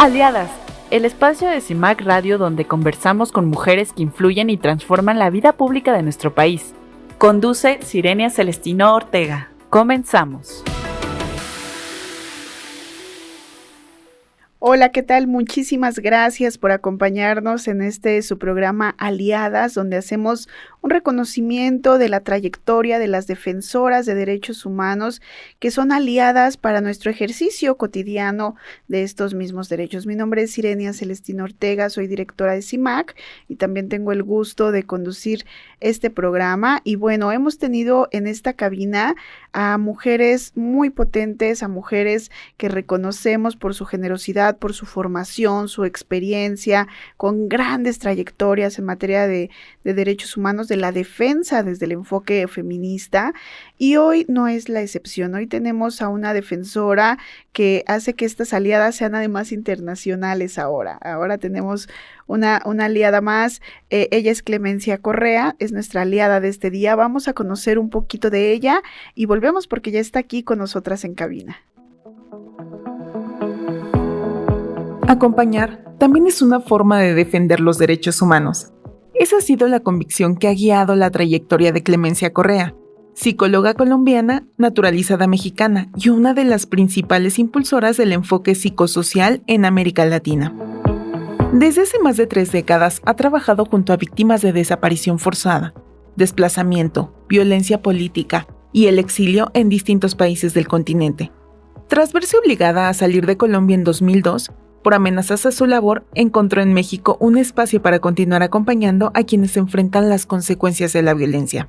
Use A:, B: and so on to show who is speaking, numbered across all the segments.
A: Aliadas, el espacio de CIMAC Radio donde conversamos con mujeres que influyen y transforman la vida pública de nuestro país. Conduce Sirenia Celestino Ortega. Comenzamos.
B: Hola, ¿qué tal? Muchísimas gracias por acompañarnos en su programa Aliadas, donde hacemos un reconocimiento de la trayectoria de las defensoras de derechos humanos que son aliadas para nuestro ejercicio cotidiano de estos mismos derechos. Mi nombre es Sirenia Celestino Ortega, soy directora de CIMAC y también tengo el gusto de conducir este programa. Y bueno, hemos tenido en esta cabina a mujeres muy potentes, a mujeres que reconocemos por su generosidad, por su formación, su experiencia, con grandes trayectorias en materia de derechos humanos, de la defensa desde el enfoque feminista, y hoy no es la excepción. Hoy tenemos a una defensora que hace que estas aliadas sean además internacionales ahora. Ahora tenemos una aliada más, ella es Clemencia Correa, es nuestra aliada de este día. Vamos a conocer un poquito de ella y volvemos porque ya está aquí con nosotras en cabina.
C: Acompañar también es una forma de defender los derechos humanos. Esa ha sido la convicción que ha guiado la trayectoria de Clemencia Correa, psicóloga colombiana, naturalizada mexicana y una de las principales impulsoras del enfoque psicosocial en América Latina. Desde hace más de 3 décadas ha trabajado junto a víctimas de desaparición forzada, desplazamiento, violencia política y el exilio en distintos países del continente. Tras verse obligada a salir de Colombia en 2002, por amenazas a su labor, encontró en México un espacio para continuar acompañando a quienes enfrentan las consecuencias de la violencia.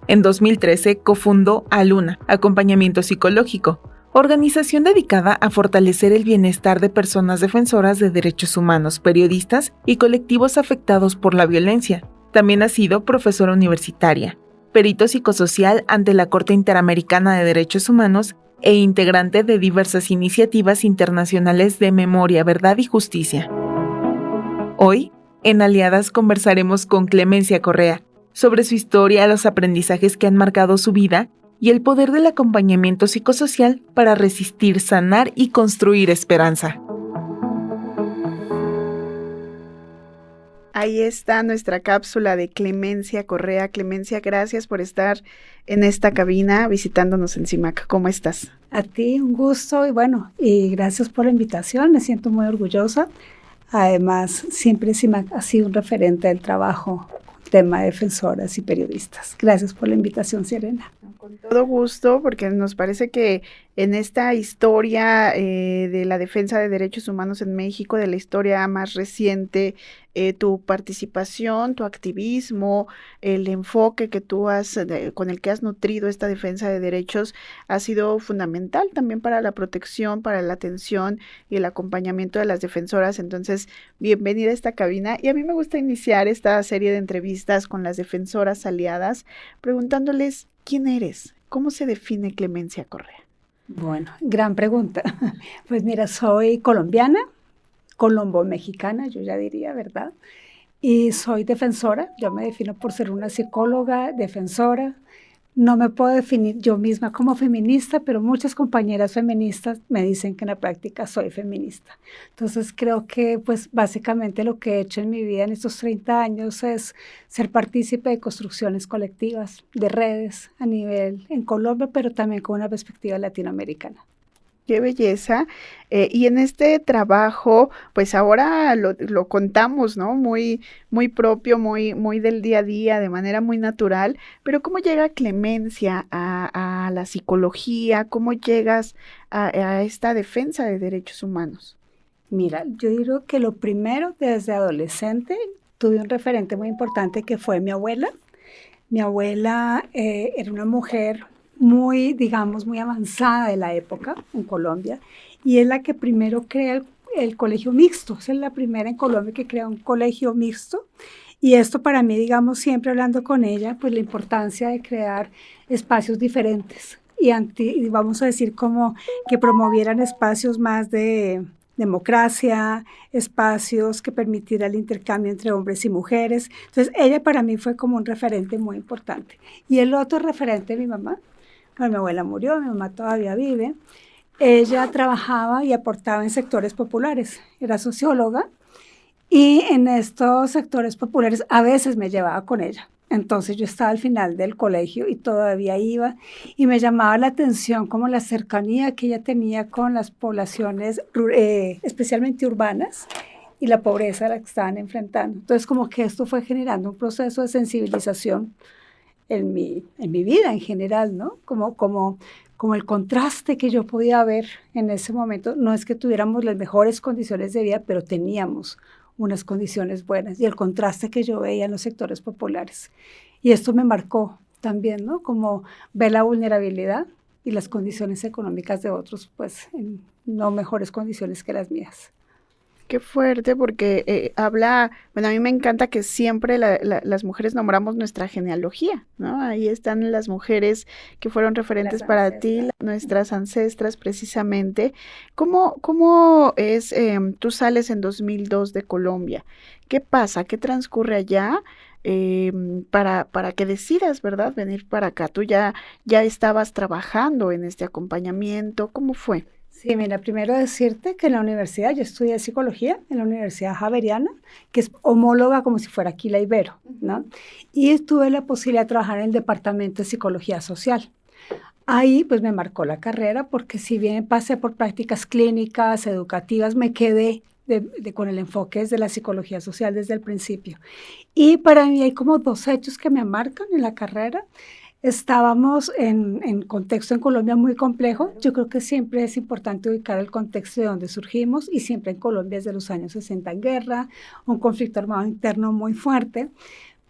C: En 2013 cofundó Aluna, Acompañamiento Psicológico, organización dedicada a fortalecer el bienestar de personas defensoras de derechos humanos, periodistas y colectivos afectados por la violencia. También ha sido profesora universitaria, perito psicosocial ante la Corte Interamericana de Derechos Humanos e integrante de diversas iniciativas internacionales de memoria, verdad y justicia. Hoy, en Aliadas, conversaremos con Clemencia Correa sobre su historia, los aprendizajes que han marcado su vida y el poder del acompañamiento psicosocial para resistir, sanar y construir esperanza.
B: Ahí está nuestra cápsula de Clemencia Correa. Clemencia, gracias por estar en esta cabina visitándonos en CIMAC. ¿Cómo estás?
D: A ti, un gusto y gracias por la invitación. Me siento muy orgullosa. Además, siempre CIMAC ha sido un referente del trabajo, tema de defensoras y periodistas. Gracias por la invitación, Sirena.
B: Con todo gusto, porque nos parece que en esta historia de la defensa de derechos humanos en México, de la historia más reciente, tu participación, tu activismo, el enfoque que tú con el que has nutrido esta defensa de derechos ha sido fundamental también para la protección, para la atención y el acompañamiento de las defensoras. Entonces, bienvenida a esta cabina. Y a mí me gusta iniciar esta serie de entrevistas con las defensoras aliadas preguntándoles: ¿quién eres? ¿Cómo se define Clemencia Correa?
D: Bueno, gran pregunta. Pues mira, soy colombiana, colombo-mexicana, yo ya diría, ¿verdad? Y soy defensora. Yo me defino por ser una psicóloga, defensora. No me puedo definir yo misma como feminista, pero muchas compañeras feministas me dicen que en la práctica soy feminista. Entonces creo que pues básicamente lo que he hecho en mi vida en estos 30 años es ser partícipe de construcciones colectivas, de redes a nivel en Colombia, pero también con una perspectiva latinoamericana.
B: Qué belleza. Y en este trabajo, pues ahora lo contamos, ¿no? Muy propio, muy del día a día, de manera muy natural. Pero ¿cómo llega Clemencia a la psicología? ¿Cómo llegas a esta defensa de derechos humanos?
D: Mira, yo digo que lo primero, desde adolescente, tuve un referente muy importante que fue mi abuela. Mi abuela era una mujer muy, digamos, muy avanzada de la época en Colombia, y es la que primero crea el colegio mixto. Es la primera en Colombia que crea un colegio mixto, y esto para mí, digamos, siempre hablando con ella, pues la importancia de crear espacios diferentes y vamos a decir como que promovieran espacios más de democracia, espacios que permitieran el intercambio entre hombres y mujeres. Entonces ella para mí fue como un referente muy importante. Y el otro referente, mi mamá. Bueno, mi abuela murió, mi mamá todavía vive. ella trabajaba y aportaba en sectores populares, era socióloga, y en estos sectores populares a veces me llevaba con ella. Entonces yo estaba al final del colegio y todavía iba y me llamaba la atención como la cercanía que ella tenía con las poblaciones, especialmente urbanas, y la pobreza a la que estaban enfrentando. Entonces como que esto fue generando un proceso de sensibilización en mi vida en general, ¿no? Como el contraste que yo podía ver en ese momento. No es que tuviéramos las mejores condiciones de vida, pero teníamos unas condiciones buenas, y el contraste que yo veía en los sectores populares. Y esto me marcó también, ¿no? Como ver la vulnerabilidad y las condiciones económicas de otros, pues en no mejores condiciones que las mías.
B: Qué fuerte, porque bueno, a mí me encanta que siempre las mujeres nombramos nuestra genealogía, ¿no? Ahí están las mujeres que fueron referentes para ti, nuestras ancestras precisamente. ¿Cómo es, tú sales en 2002 de Colombia? ¿Qué pasa? ¿Qué transcurre allá? Para que decidas, ¿verdad? Venir para acá. Tú ya estabas trabajando en este acompañamiento. ¿Cómo fue?
D: Sí, mira, primero decirte que en la universidad, yo estudié psicología en la Universidad Javeriana, que es homóloga como si fuera aquí la Ibero, ¿no? Y tuve la posibilidad de trabajar en el departamento de psicología social. Ahí pues me marcó la carrera, porque si bien pasé por prácticas clínicas, educativas, me quedé con el enfoque desde la psicología social desde el principio. Y para mí hay como dos hechos que me marcan en la carrera. Estábamos en contexto en Colombia muy complejo. Yo creo que siempre es importante ubicar el contexto de donde surgimos, y siempre en Colombia desde los años 60 en guerra, un conflicto armado interno muy fuerte.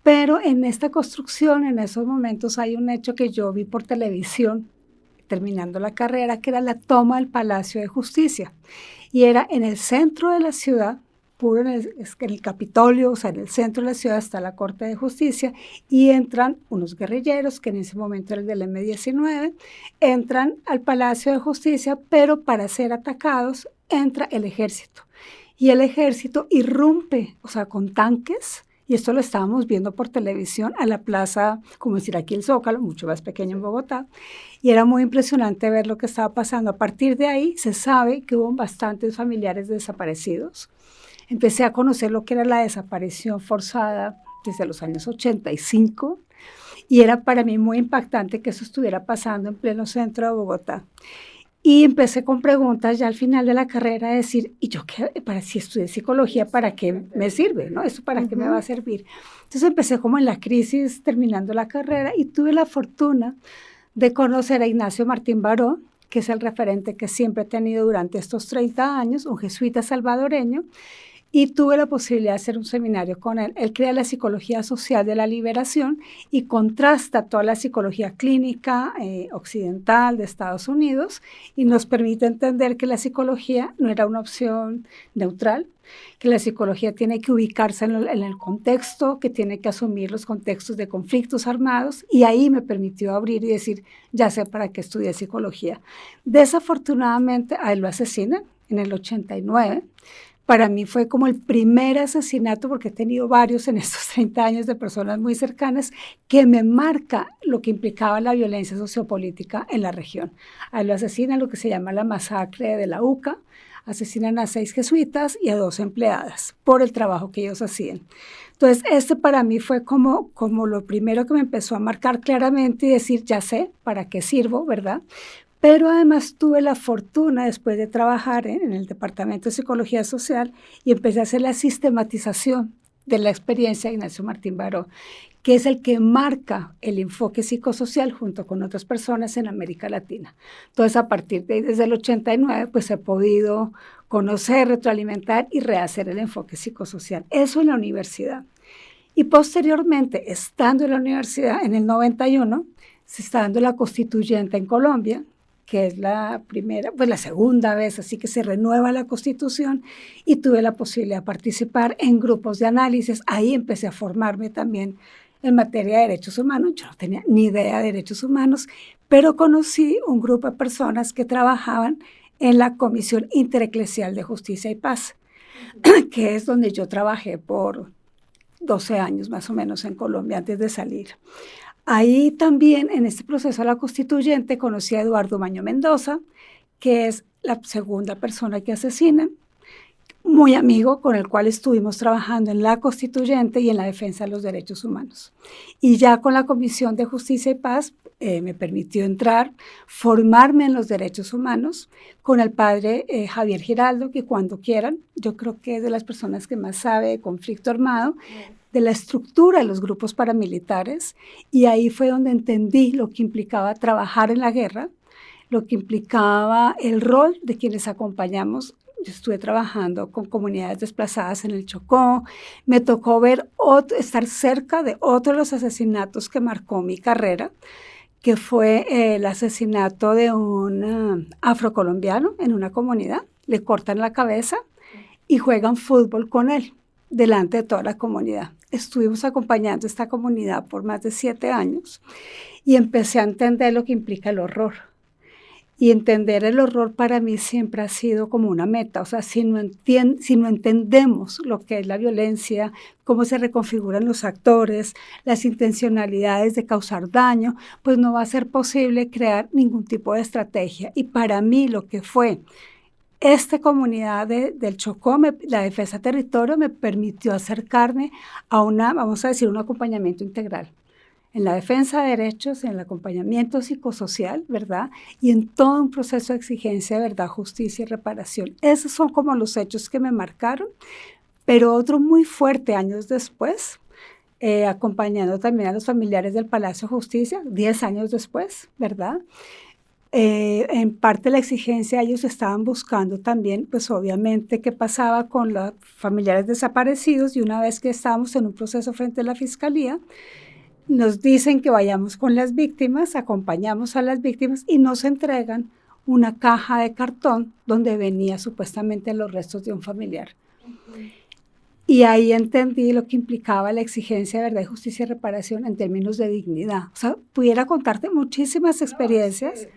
D: Pero en esta construcción, en esos momentos, hay un hecho que yo vi por televisión terminando la carrera, que era la toma del Palacio de Justicia. Y era en el centro de la ciudad, puro en el Capitolio, o sea, en el centro de la ciudad está la Corte de Justicia, y entran unos guerrilleros, que en ese momento era el del M-19, entran al Palacio de Justicia, pero para ser atacados entra el ejército. Y el ejército irrumpe, o sea, con tanques, y esto lo estábamos viendo por televisión, a la plaza, como decir aquí el Zócalo, mucho más pequeño en Bogotá, y era muy impresionante ver lo que estaba pasando. A partir de ahí se sabe que hubo bastantes familiares desaparecidos. Empecé a conocer lo que era la desaparición forzada desde los años 85, y era para mí muy impactante que eso estuviera pasando en pleno centro de Bogotá. Y empecé con preguntas ya al final de la carrera, a decir, ¿y yo qué? Si estudié psicología, ¿para qué me sirve? ¿No? ¿Esto para qué me va a servir? Entonces empecé como en la crisis terminando la carrera, y tuve la fortuna de conocer a Ignacio Martín Baró, que es el referente que siempre he tenido durante estos 30 años, un jesuita salvadoreño, y tuve la posibilidad de hacer un seminario con él. Él crea la psicología social de la liberación y contrasta toda la psicología clínica occidental de Estados Unidos, y nos permite entender que la psicología no era una opción neutral, que la psicología tiene que ubicarse en el contexto, que tiene que asumir los contextos de conflictos armados, y ahí me permitió abrir y decir, ya sé para qué estudié psicología. Desafortunadamente, a él lo asesinan en el 89. Para mí fue como el primer asesinato, porque he tenido varios en estos 30 años de personas muy cercanas, que me marca lo que implicaba la violencia sociopolítica en la región. A él lo asesinan, lo que se llama la masacre de la UCA, asesinan a 6 jesuitas y a 2 empleadas por el trabajo que ellos hacían. Entonces, para mí fue como lo primero que me empezó a marcar claramente y decir, ya sé para qué sirvo, ¿verdad? Pero además tuve la fortuna, después de trabajar en el Departamento de Psicología Social, y empecé a hacer la sistematización de la experiencia de Ignacio Martín Baró, que es el que marca el enfoque psicosocial junto con otras personas en América Latina. Entonces, a partir de ahí, desde el 89, pues he podido conocer, retroalimentar y rehacer el enfoque psicosocial. Eso en la universidad. Y posteriormente, estando en la universidad, en el 91, se está dando la constituyente en Colombia, que es la segunda vez, así que se renueva la Constitución, y tuve la posibilidad de participar en grupos de análisis. Ahí empecé a formarme también en materia de derechos humanos. Yo no tenía ni idea de derechos humanos, pero conocí un grupo de personas que trabajaban en la Comisión Intereclesial de Justicia y Paz, que es donde yo trabajé por 12 años más o menos en Colombia antes de salir. Ahí también, en este proceso de la constituyente, conocí a Eduardo Maño Mendoza, que es la segunda persona que asesinan, muy amigo con el cual estuvimos trabajando en la Constituyente y en la defensa de los derechos humanos. Y ya con la Comisión de Justicia y Paz me permitió entrar, formarme en los derechos humanos con el padre Javier Giraldo, que cuando quieran, yo creo que es de las personas que más sabe de conflicto armado, de la estructura de los grupos paramilitares, y ahí fue donde entendí lo que implicaba trabajar en la guerra, lo que implicaba el rol de quienes acompañamos. Yo estuve trabajando con comunidades desplazadas en el Chocó, me tocó estar cerca de otro de los asesinatos que marcó mi carrera, que fue el asesinato de un afrocolombiano en una comunidad. Le cortan la cabeza y juegan fútbol con él delante de toda la comunidad. Estuvimos acompañando a esta comunidad por más de 7 años y empecé a entender lo que implica el horror. Y entender el horror para mí siempre ha sido como una meta. O sea, si no entendemos lo que es la violencia, cómo se reconfiguran los actores, las intencionalidades de causar daño, pues no va a ser posible crear ningún tipo de estrategia. Y para mí lo que fue esta comunidad del Chocó, la defensa de territorio, me permitió acercarme a vamos a decir, un acompañamiento integral. En la defensa de derechos, en el acompañamiento psicosocial, ¿verdad? Y en todo un proceso de exigencia de verdad, justicia y reparación. Esos son como los hechos que me marcaron, pero otro muy fuerte años después, acompañando también a los familiares del Palacio de Justicia, 10 años después, ¿verdad? En parte la exigencia, ellos estaban buscando también, pues obviamente, qué pasaba con los familiares desaparecidos, y una vez que estábamos en un proceso frente a la Fiscalía, nos dicen que vayamos con las víctimas, acompañamos a las víctimas y nos entregan una caja de cartón donde venía supuestamente los restos de un familiar. Y ahí entendí lo que implicaba la exigencia de verdad, justicia y reparación en términos de dignidad. O sea, pudiera contarte muchísimas experiencias,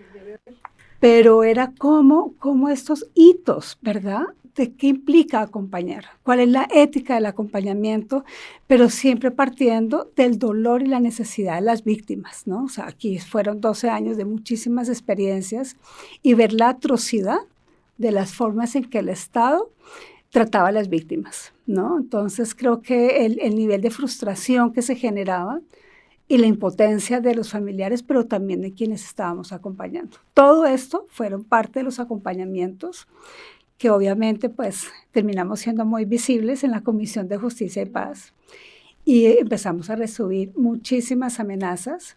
D: pero era como estos hitos, ¿verdad? De qué implica acompañar, cuál es la ética del acompañamiento, pero siempre partiendo del dolor y la necesidad de las víctimas, ¿no? O sea, aquí fueron 12 años de muchísimas experiencias y ver la atrocidad de las formas en que el Estado trataba a las víctimas, ¿no? Entonces creo que el nivel de frustración que se generaba y la impotencia de los familiares, pero también de quienes estábamos acompañando. Todo esto fueron parte de los acompañamientos que obviamente pues terminamos siendo muy visibles en la Comisión de Justicia y Paz y empezamos a recibir muchísimas amenazas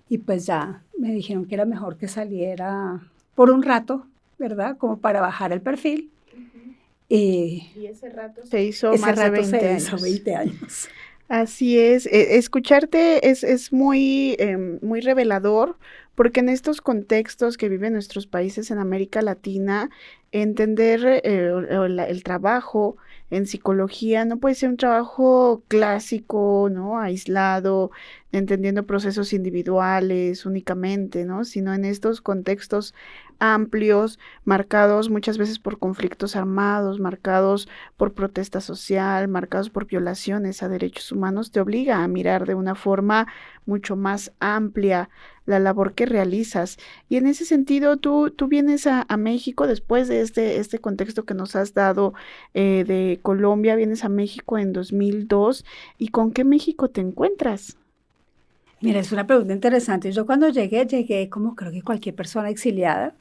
D: y pues ya me dijeron que era mejor que saliera por un rato, ¿verdad? Como para bajar el perfil.
B: Y ese rato se hizo más de 20
D: años.
B: Así es, escucharte es muy, muy revelador, porque en estos contextos que viven nuestros países en América Latina, entender el trabajo en psicología no puede ser un trabajo clásico, ¿no? Aislado, entendiendo procesos individuales únicamente, ¿no? Sino en estos contextos amplios, marcados muchas veces por conflictos armados, marcados por protesta social, marcados por violaciones a derechos humanos, te obliga a mirar de una forma mucho más amplia la labor que realizas. Y en ese sentido, tú vienes a México después de este contexto que nos has dado de Colombia, vienes a México en 2002. ¿Y con qué México te encuentras?
D: Mira, es una pregunta interesante. Yo cuando llegué como creo que cualquier persona exiliada,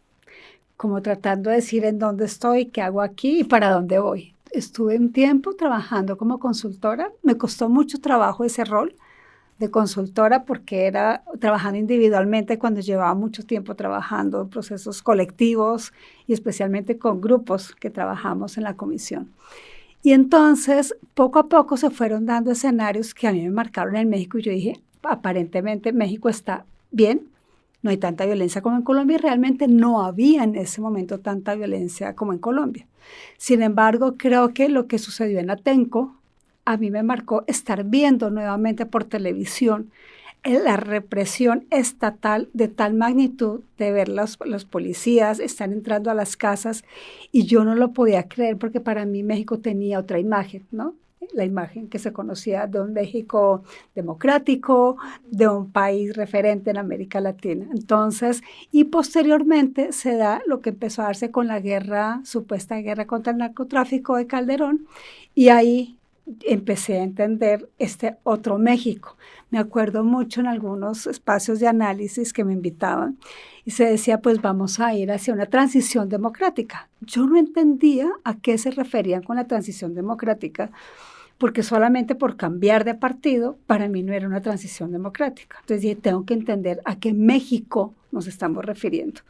D: como tratando de decir en dónde estoy, qué hago aquí y para dónde voy. Estuve un tiempo trabajando como consultora. Me costó mucho trabajo ese rol de consultora porque era trabajando individualmente cuando llevaba mucho tiempo trabajando en procesos colectivos y especialmente con grupos que trabajamos en la comisión. Y entonces, poco a poco se fueron dando escenarios que a mí me marcaron en México y yo dije, aparentemente México está bien, no hay tanta violencia como en Colombia y realmente no había en ese momento tanta violencia como en Colombia. Sin embargo, creo que lo que sucedió en Atenco a mí me marcó estar viendo nuevamente por televisión la represión estatal de tal magnitud de ver los policías están entrando a las casas y yo no lo podía creer porque para mí México tenía otra imagen, ¿no? la imagen que se conocía de un México democrático, de un país referente en América Latina. Entonces, y posteriormente se da lo que empezó a darse con la supuesta guerra contra el narcotráfico de Calderón, y ahí empecé a entender este otro México. Me acuerdo mucho en algunos espacios de análisis que me invitaban y se decía, pues vamos a ir hacia una transición democrática. Yo no entendía a qué se referían con la transición democrática, porque solamente por cambiar de partido, para mí no era una transición democrática. Entonces dije, tengo que entender a qué México nos estamos refiriendo.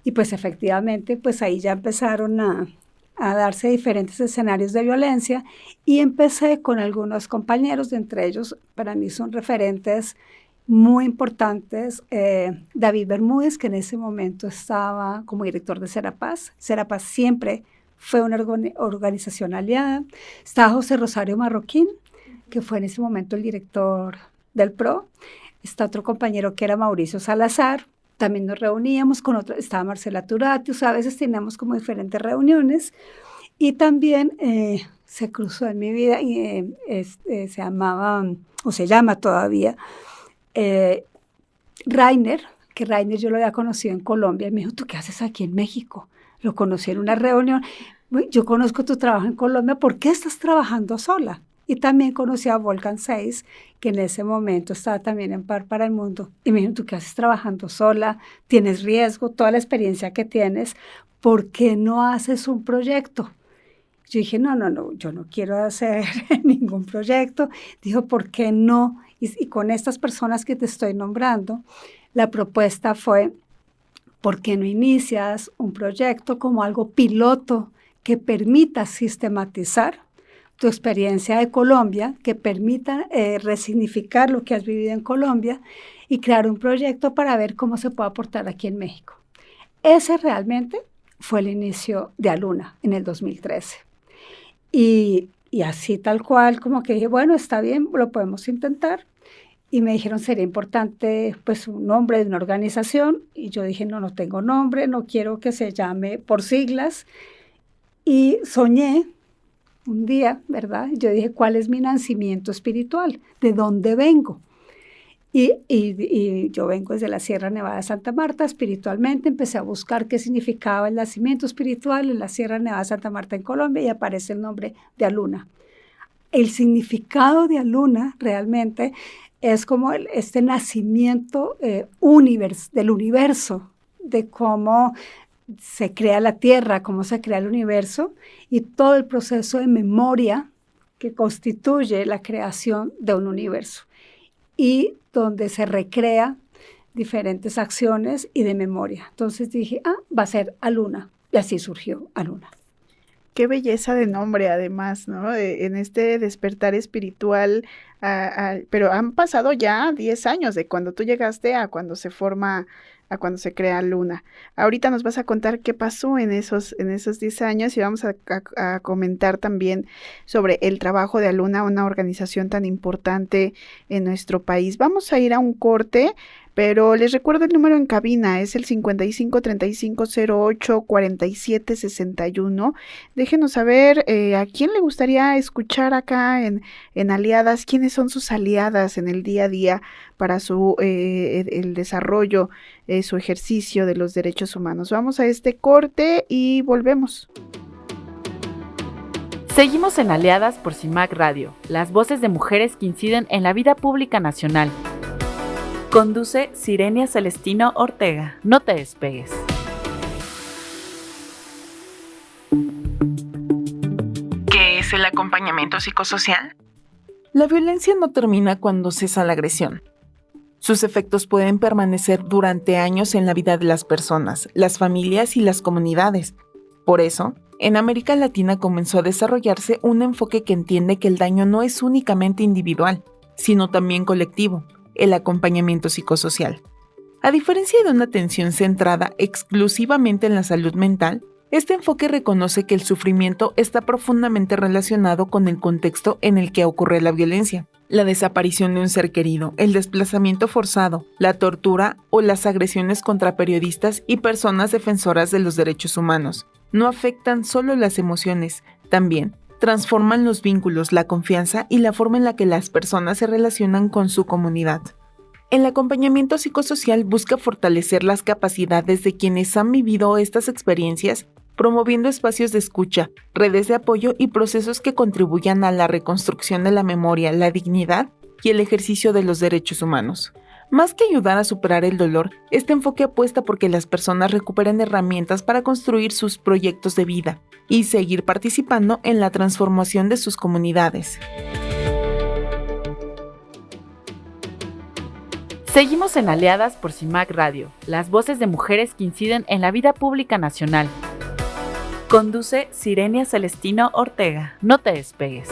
D: Y pues efectivamente, pues ahí ya empezaron a darse diferentes escenarios de violencia y empecé con algunos compañeros, de entre ellos para mí son referentes muy importantes, David Bermúdez, que en ese momento estaba como director de Serapaz. Serapaz siempre fue una organización aliada. Estaba José Rosario Marroquín, que fue en ese momento el director del PRO. Está otro compañero que era Mauricio Salazar. También nos reuníamos con otro, estaba Marcela Turati, o sea, a veces teníamos como diferentes reuniones. Y también se cruzó en mi vida y se llamaba, o se llama todavía, Rainer, que Rainer yo lo había conocido en Colombia, y me dijo, ¿tú qué haces aquí en México? Lo conocí en una reunión. Yo conozco tu trabajo en Colombia, ¿por qué estás trabajando sola? Y también conocí a Volcan Seis, que en ese momento estaba también en Par para el Mundo. Y me dijo, ¿tú qué haces trabajando sola? Tienes riesgo, toda la experiencia que tienes, ¿por qué no haces un proyecto? Yo dije, no, yo no quiero hacer ningún proyecto. Dijo, ¿por qué no? Y con estas personas que te estoy nombrando, la propuesta fue, ¿por qué no inicias un proyecto como algo piloto que permita sistematizar tu experiencia de Colombia, que permita resignificar lo que has vivido en Colombia y crear un proyecto para ver cómo se puede aportar aquí en México? Ese realmente fue el inicio de Aluna en el 2013. Y así tal cual, como que dije, bueno, está bien, lo podemos intentar. Y me dijeron, sería importante pues un nombre de una organización. Y yo dije, no tengo nombre, no quiero que se llame por siglas. Y soñé un día, ¿verdad? Yo dije, ¿cuál es mi nacimiento espiritual? ¿De dónde vengo? Y yo vengo desde la Sierra Nevada de Santa Marta, espiritualmente. Empecé a buscar qué significaba el nacimiento espiritual en la Sierra Nevada de Santa Marta en Colombia y aparece el nombre de Aluna. El significado de Aluna realmente es como este nacimiento del universo, de cómo se crea la Tierra, cómo se crea el universo y todo el proceso de memoria que constituye la creación de un universo y donde se recrea diferentes acciones y de memoria. Entonces dije, va a ser Aluna, y así surgió Aluna.
B: Qué belleza de nombre, además, ¿no? En este despertar espiritual, pero han pasado ya 10 años de cuando tú llegaste a cuando se forma, a cuando se crea Luna. Ahorita nos vas a contar qué pasó en esos 10 años y vamos a comentar también sobre el trabajo de Aluna, una organización tan importante en nuestro país. Vamos a ir a un corte, pero les recuerdo el número en cabina, es el 55 35 08 47 61. Déjenos saber a quién le gustaría escuchar acá en Aliadas, quiénes son sus aliadas en el día a día para el desarrollo, su ejercicio de los derechos humanos. Vamos a este corte y volvemos.
A: Seguimos en Aliadas por CIMAC Radio, las voces de mujeres que inciden en la vida pública nacional. Conduce Sirenia Celestino Ortega. No te despegues.
C: ¿Qué es el acompañamiento psicosocial? La violencia no termina cuando cesa la agresión. Sus efectos pueden permanecer durante años en la vida de las personas, las familias y las comunidades. Por eso, en América Latina comenzó a desarrollarse un enfoque que entiende que el daño no es únicamente individual, sino también colectivo, el acompañamiento psicosocial. A diferencia de una atención centrada exclusivamente en la salud mental, este enfoque reconoce que el sufrimiento está profundamente relacionado con el contexto en el que ocurre la violencia. La desaparición de un ser querido, el desplazamiento forzado, la tortura o las agresiones contra periodistas y personas defensoras de los derechos humanos no afectan solo las emociones, también transforman los vínculos, la confianza y la forma en la que las personas se relacionan con su comunidad. El acompañamiento psicosocial busca fortalecer las capacidades de quienes han vivido estas experiencias, promoviendo espacios de escucha, redes de apoyo y procesos que contribuyan a la reconstrucción de la memoria, la dignidad y el ejercicio de los derechos humanos. Más que ayudar a superar el dolor, este enfoque apuesta por que las personas recuperen herramientas para construir sus proyectos de vida y seguir participando en la transformación de sus comunidades.
A: Seguimos en Aliadas por CIMAC Radio, las voces de mujeres que inciden en la vida pública nacional. Conduce Sirenia Celestino Ortega. No te despegues.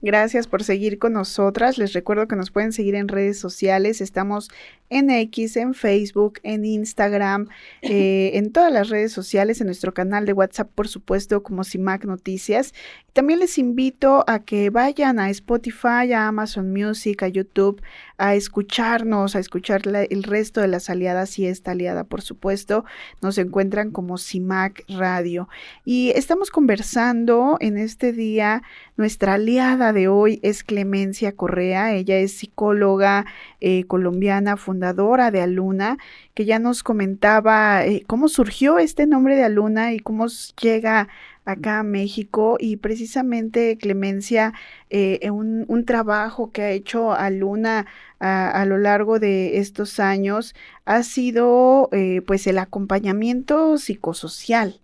B: Gracias por seguir con nosotras. Les recuerdo que nos pueden seguir en redes sociales. Estamos en X, en Facebook, en Instagram, en todas las redes sociales, en nuestro canal de WhatsApp, por supuesto, como CIMAC Noticias. También les invito a que vayan a Spotify, a Amazon Music, a YouTube, a escucharnos, a escuchar el resto de las aliadas y esta aliada, por supuesto. Nos encuentran como CIMAC Radio. Y estamos conversando en este día. Nuestra aliada de hoy es Clemencia Correa. Ella es psicóloga colombiana, fundadora de Aluna, que ya nos comentaba cómo surgió este nombre de Aluna y cómo llega acá a México. Y precisamente Clemencia, un trabajo que ha hecho Aluna a lo largo de estos años ha sido pues el acompañamiento psicosocial.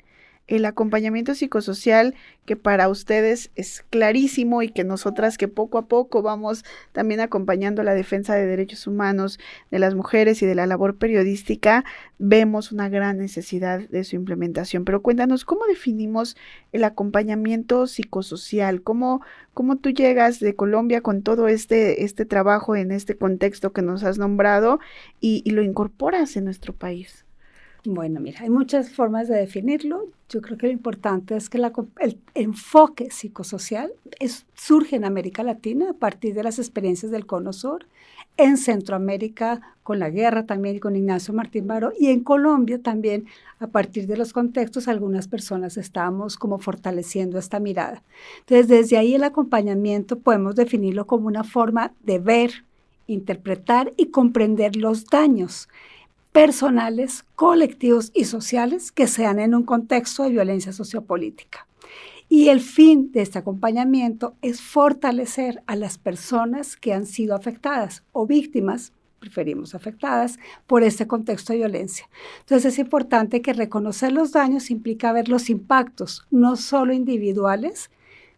B: El acompañamiento psicosocial que para ustedes es clarísimo y que nosotras que poco a poco vamos también acompañando la defensa de derechos humanos de las mujeres y de la labor periodística, vemos una gran necesidad de su implementación. Pero cuéntanos, ¿cómo definimos el acompañamiento psicosocial? ¿Cómo tú llegas de Colombia con todo este trabajo en este contexto que nos has nombrado y lo incorporas en nuestro país?
D: Bueno, mira, hay muchas formas de definirlo. Yo creo que lo importante es que el enfoque psicosocial surge en América Latina a partir de las experiencias del Cono Sur, en Centroamérica con la guerra también y con Ignacio Martín Baró, y en Colombia también a partir de los contextos algunas personas estamos como fortaleciendo esta mirada. Entonces, desde ahí el acompañamiento podemos definirlo como una forma de ver, interpretar y comprender los daños personales, colectivos y sociales que se dan en un contexto de violencia sociopolítica. Y el fin de este acompañamiento es fortalecer a las personas que han sido afectadas o víctimas, preferimos afectadas, por este contexto de violencia. Entonces es importante que reconocer los daños implica ver los impactos, no solo individuales,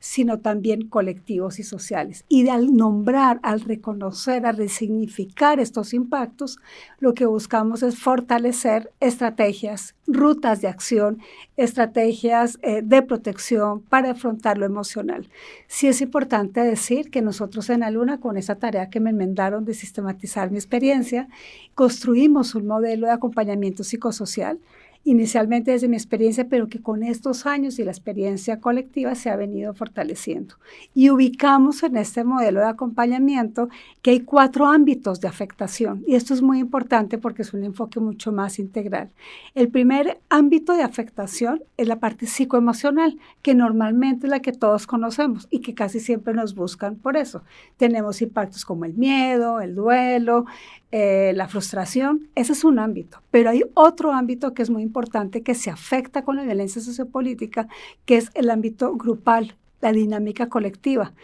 D: sino también colectivos y sociales. Y al nombrar, al reconocer, al resignificar estos impactos, lo que buscamos es fortalecer estrategias, rutas de acción, estrategias de protección para afrontar lo emocional. Sí es importante decir que nosotros en Aluna, con esa tarea que me enmendaron de sistematizar mi experiencia, construimos un modelo de acompañamiento psicosocial, inicialmente desde mi experiencia, pero que con estos años y la experiencia colectiva se ha venido fortaleciendo. Y ubicamos en este modelo de acompañamiento que hay 4 ámbitos de afectación, y esto es muy importante porque es un enfoque mucho más integral. El primer ámbito de afectación es la parte psicoemocional, que normalmente es la que todos conocemos y que casi siempre nos buscan por eso. Tenemos impactos como el miedo, el duelo, la frustración. Ese es un ámbito, pero hay otro ámbito que es muy importante que se afecta con la violencia sociopolítica, que es el ámbito grupal, la dinámica colectiva,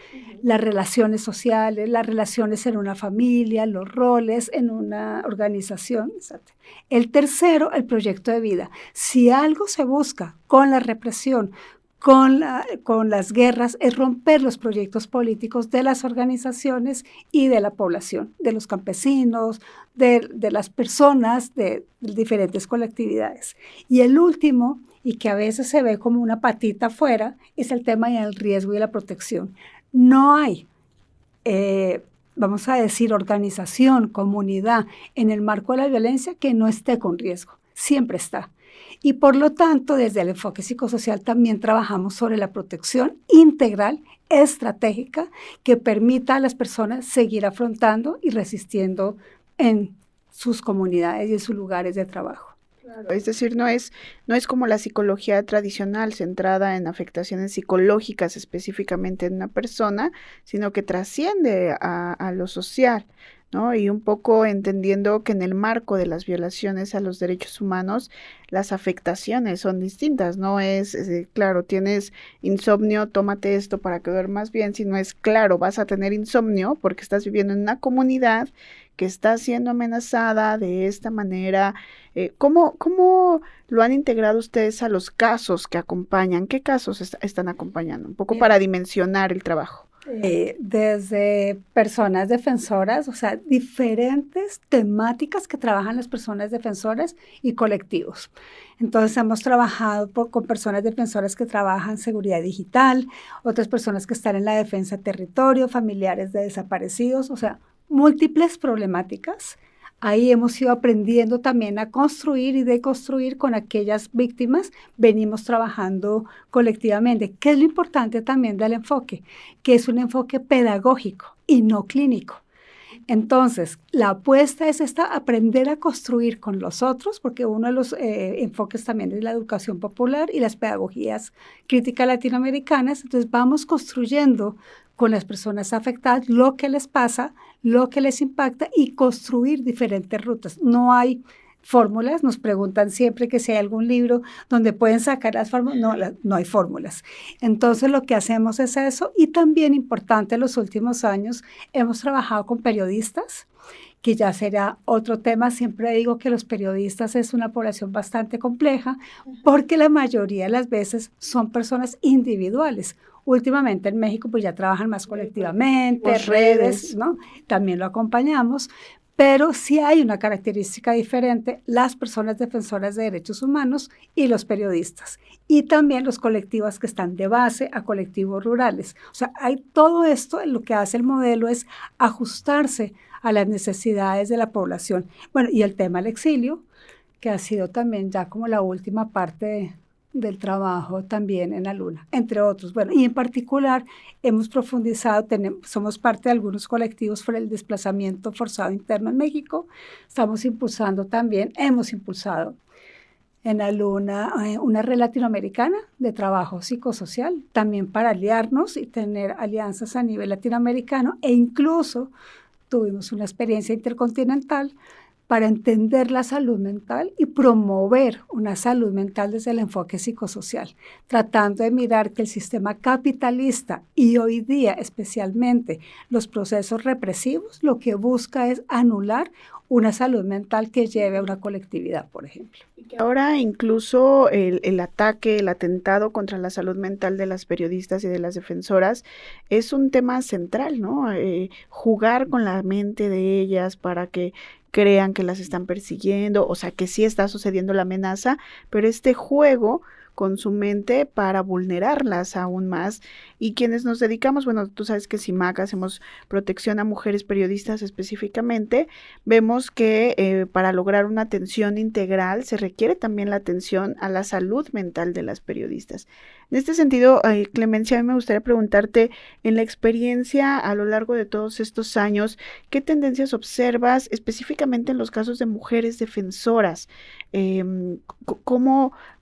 D: las relaciones sociales, las relaciones en una familia, los roles en una organización. El tercero, el proyecto de vida. Si algo se busca con la represión, con las guerras, es romper los proyectos políticos de las organizaciones y de la población, de los campesinos, de las personas, de diferentes colectividades. Y el último, y que a veces se ve como una patita afuera, es el tema del riesgo y la protección. No hay, vamos a decir, organización, comunidad en el marco de la violencia que no esté con riesgo. Siempre está. Y por lo tanto, desde el enfoque psicosocial también trabajamos sobre la protección integral, estratégica, que permita a las personas seguir afrontando y resistiendo en sus comunidades y en sus lugares de trabajo.
B: Es decir, no es como la psicología tradicional centrada en afectaciones psicológicas específicamente en una persona, sino que trasciende a lo social, ¿no? Y un poco entendiendo que en el marco de las violaciones a los derechos humanos, las afectaciones son distintas, no es, claro, tienes insomnio, tómate esto para que duermas bien, sino es claro, vas a tener insomnio porque estás viviendo en una comunidad que está siendo amenazada de esta manera. ¿Cómo lo han integrado ustedes a los casos que acompañan? ¿Qué casos están acompañando? Un poco para dimensionar el trabajo.
D: Desde personas defensoras, o sea, diferentes temáticas que trabajan las personas defensoras y colectivos. Entonces hemos trabajado con personas defensoras que trabajan seguridad digital, otras personas que están en la defensa de territorio, familiares de desaparecidos, o sea, múltiples problemáticas. Ahí hemos ido aprendiendo también a construir y deconstruir con aquellas víctimas. Venimos trabajando colectivamente, que es lo importante también del enfoque, que es un enfoque pedagógico y no clínico. Entonces, la apuesta es aprender a construir con los otros, porque uno de los enfoques también es la educación popular y las pedagogías críticas latinoamericanas. Entonces, vamos construyendo con las personas afectadas lo que les pasa, lo que les impacta y construir diferentes rutas. No hay fórmulas, nos preguntan siempre que si hay algún libro donde pueden sacar las fórmulas, no hay fórmulas. Entonces lo que hacemos es eso, y también importante en los últimos años hemos trabajado con periodistas, que ya será otro tema. Siempre digo que los periodistas es una población bastante compleja porque la mayoría de las veces son personas individuales. Últimamente en México pues ya trabajan más colectivamente, redes, ¿no? También lo acompañamos, pero sí hay una característica diferente, las personas defensoras de derechos humanos y los periodistas, y también los colectivos que están de base a colectivos rurales. O sea, hay todo esto, lo que hace el modelo es ajustarse a las necesidades de la población. Bueno, y el tema del exilio, que ha sido también ya como la última parte del trabajo también en la Luna, entre otros. Bueno, y en particular hemos profundizado, somos parte de algunos colectivos por el desplazamiento forzado interno en México. Estamos impulsando también, hemos impulsado en la Luna una red latinoamericana de trabajo psicosocial, también para aliarnos y tener alianzas a nivel latinoamericano, e incluso tuvimos una experiencia intercontinental para entender la salud mental y promover una salud mental desde el enfoque psicosocial, tratando de mirar que el sistema capitalista y hoy día especialmente los procesos represivos lo que busca es anular una salud mental que lleve a una colectividad, por ejemplo.
B: Y que ahora incluso el ataque, el atentado contra la salud mental de las periodistas y de las defensoras es un tema central, ¿no? Jugar con la mente de ellas para que crean que las están persiguiendo, o sea, que sí está sucediendo la amenaza, pero este juego con su mente para vulnerarlas aún más. Y quienes nos dedicamos, bueno, tú sabes que CIMAC hacemos protección a mujeres periodistas específicamente, vemos que para lograr una atención integral se requiere también la atención a la salud mental de las periodistas. En este sentido, Clemencia, a mí me gustaría preguntarte, en la experiencia a lo largo de todos estos años, ¿qué tendencias observas específicamente en los casos de mujeres defensoras?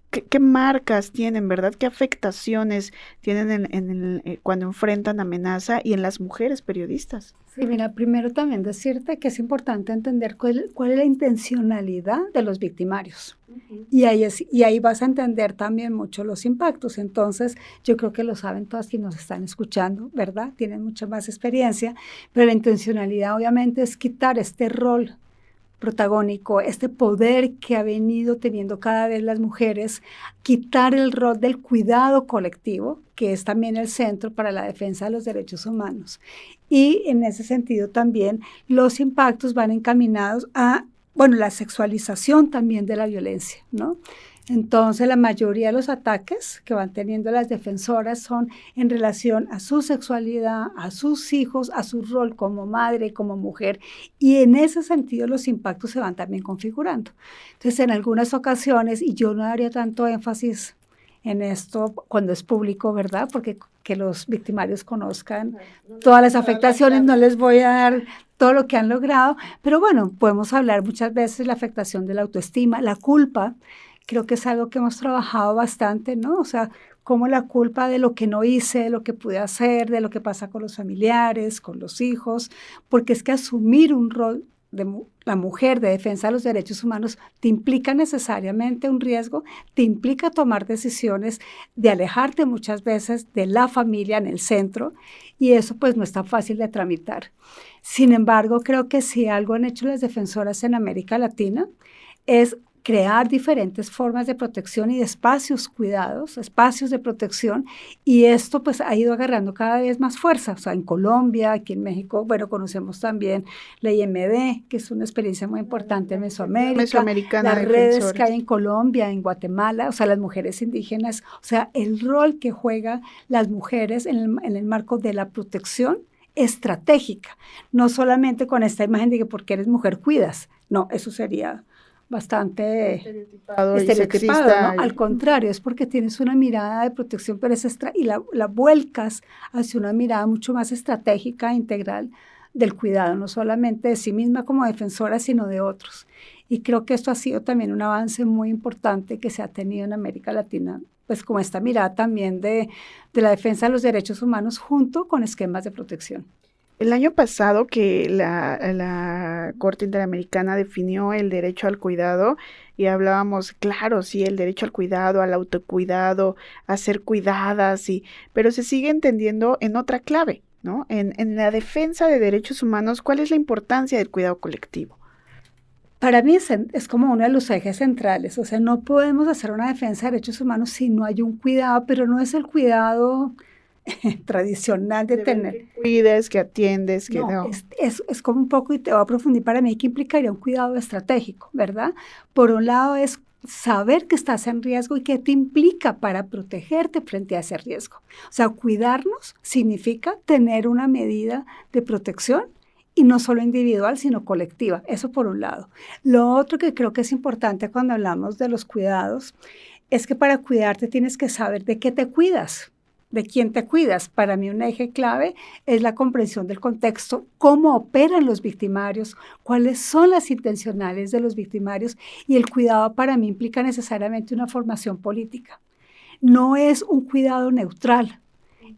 B: ¿Qué marcas tienen, verdad? ¿Qué afectaciones tienen cuando enfrentan amenaza y en las mujeres periodistas?
D: Sí, mira, primero también decirte que es importante entender cuál es la intencionalidad de los victimarios. Y ahí vas a entender también mucho los impactos. Entonces, yo creo que lo saben todas quienes nos están escuchando, ¿verdad? Tienen mucha más experiencia, pero la intencionalidad obviamente es quitar este rol protagónico, este poder que ha venido teniendo cada vez las mujeres, quitar el rol del cuidado colectivo, que es también el centro para la defensa de los derechos humanos. Y en ese sentido también los impactos van encaminados a, la sexualización también de la violencia, ¿no? Entonces, la mayoría de los ataques que van teniendo las defensoras son en relación a su sexualidad, a sus hijos, a su rol como madre, como mujer, y en ese sentido los impactos se van también configurando. Entonces, en algunas ocasiones, y yo no daría tanto énfasis en esto cuando es público, ¿verdad? Porque que los victimarios conozcan todas las afectaciones, no les voy a dar todo lo que han logrado, pero bueno, podemos hablar muchas veces de la afectación de la autoestima, la culpa, creo que es algo que hemos trabajado bastante, ¿no? O sea, cómo la culpa de lo que no hice, de lo que pude hacer, de lo que pasa con los familiares, con los hijos, porque es que asumir un rol de la mujer de defensa de los derechos humanos te implica necesariamente un riesgo, te implica tomar decisiones de alejarte muchas veces de la familia en el centro y eso pues no es tan fácil de tramitar. Sin embargo, creo que si algo han hecho las defensoras en América Latina es crear diferentes formas de protección y de espacios cuidados, espacios de protección, y esto pues ha ido agarrando cada vez más fuerza. O sea, en Colombia, aquí en México, bueno, conocemos también la IMD, que es una experiencia muy importante en Mesoamérica, las redes que hay en Colombia, en Guatemala, o sea, las mujeres indígenas, o sea, el rol que juegan las mujeres en el marco de la protección estratégica, no solamente con esta imagen de que porque eres mujer cuidas, no, eso sería bastante estereotipado, ¿no? Al contrario, es porque tienes una mirada de protección, pero y la vuelcas hacia una mirada mucho más estratégica, integral del cuidado, no solamente de sí misma como defensora, sino de otros. Y creo que esto ha sido también un avance muy importante que se ha tenido en América Latina, pues como esta mirada también de la defensa de los derechos humanos junto con esquemas de protección.
B: El año pasado que la Corte Interamericana definió el derecho al cuidado y hablábamos, claro, sí, el derecho al cuidado, al autocuidado, a ser cuidadas, pero se sigue entendiendo en otra clave, ¿no? En la defensa de derechos humanos, ¿cuál es la importancia del cuidado colectivo?
D: Para mí es como uno de los ejes centrales, o sea, no podemos hacer una defensa de derechos humanos si no hay un cuidado, pero no es el cuidado tradicional de tener.
B: Que cuides, que atiendes, que no.
D: Es como un poco, y te voy a profundizar para mí, que implicaría un cuidado estratégico, ¿verdad? Por un lado es saber que estás en riesgo y qué te implica para protegerte frente a ese riesgo. O sea, cuidarnos significa tener una medida de protección y no solo individual, sino colectiva. Eso por un lado. Lo otro que creo que es importante cuando hablamos de los cuidados es que para cuidarte tienes que saber de qué te cuidas. ¿De quién te cuidas? Para mí un eje clave es la comprensión del contexto, cómo operan los victimarios, cuáles son las intencionales de los victimarios y el cuidado para mí implica necesariamente una formación política. No es un cuidado neutral,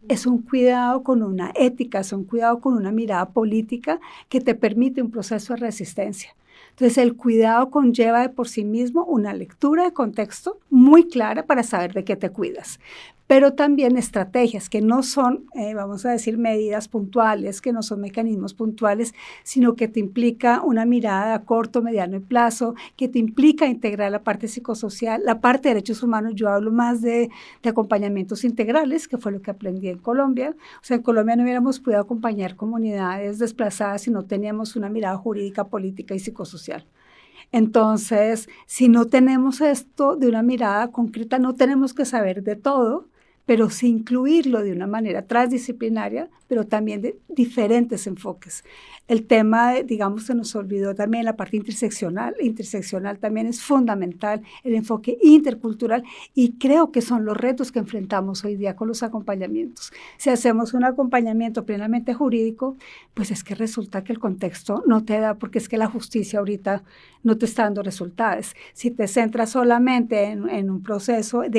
D: es un cuidado con una ética, es un cuidado con una mirada política que te permite un proceso de resistencia. Entonces, el cuidado conlleva de por sí mismo una lectura de contexto muy clara para saber de qué te cuidas, pero también estrategias que no son, vamos a decir, medidas puntuales, que no son mecanismos puntuales, sino que te implica una mirada a corto, mediano y plazo, que te implica integrar la parte psicosocial, la parte de derechos humanos. Yo hablo más de acompañamientos integrales, que fue lo que aprendí en Colombia. O sea, en Colombia no hubiéramos podido acompañar comunidades desplazadas si no teníamos una mirada jurídica, política y psicosocial. Entonces, si no tenemos esto de una mirada concreta, no tenemos que saber de todo, pero sí incluirlo de una manera transdisciplinaria, pero también de diferentes enfoques. El tema, digamos, se nos olvidó también la parte interseccional. Interseccional también es fundamental, el enfoque intercultural, y creo que son los retos que enfrentamos hoy día con los acompañamientos. Si hacemos un acompañamiento plenamente jurídico, pues es que resulta que el contexto no te da, porque es que la justicia ahorita no te está dando resultados. Si te centras solamente en un proceso de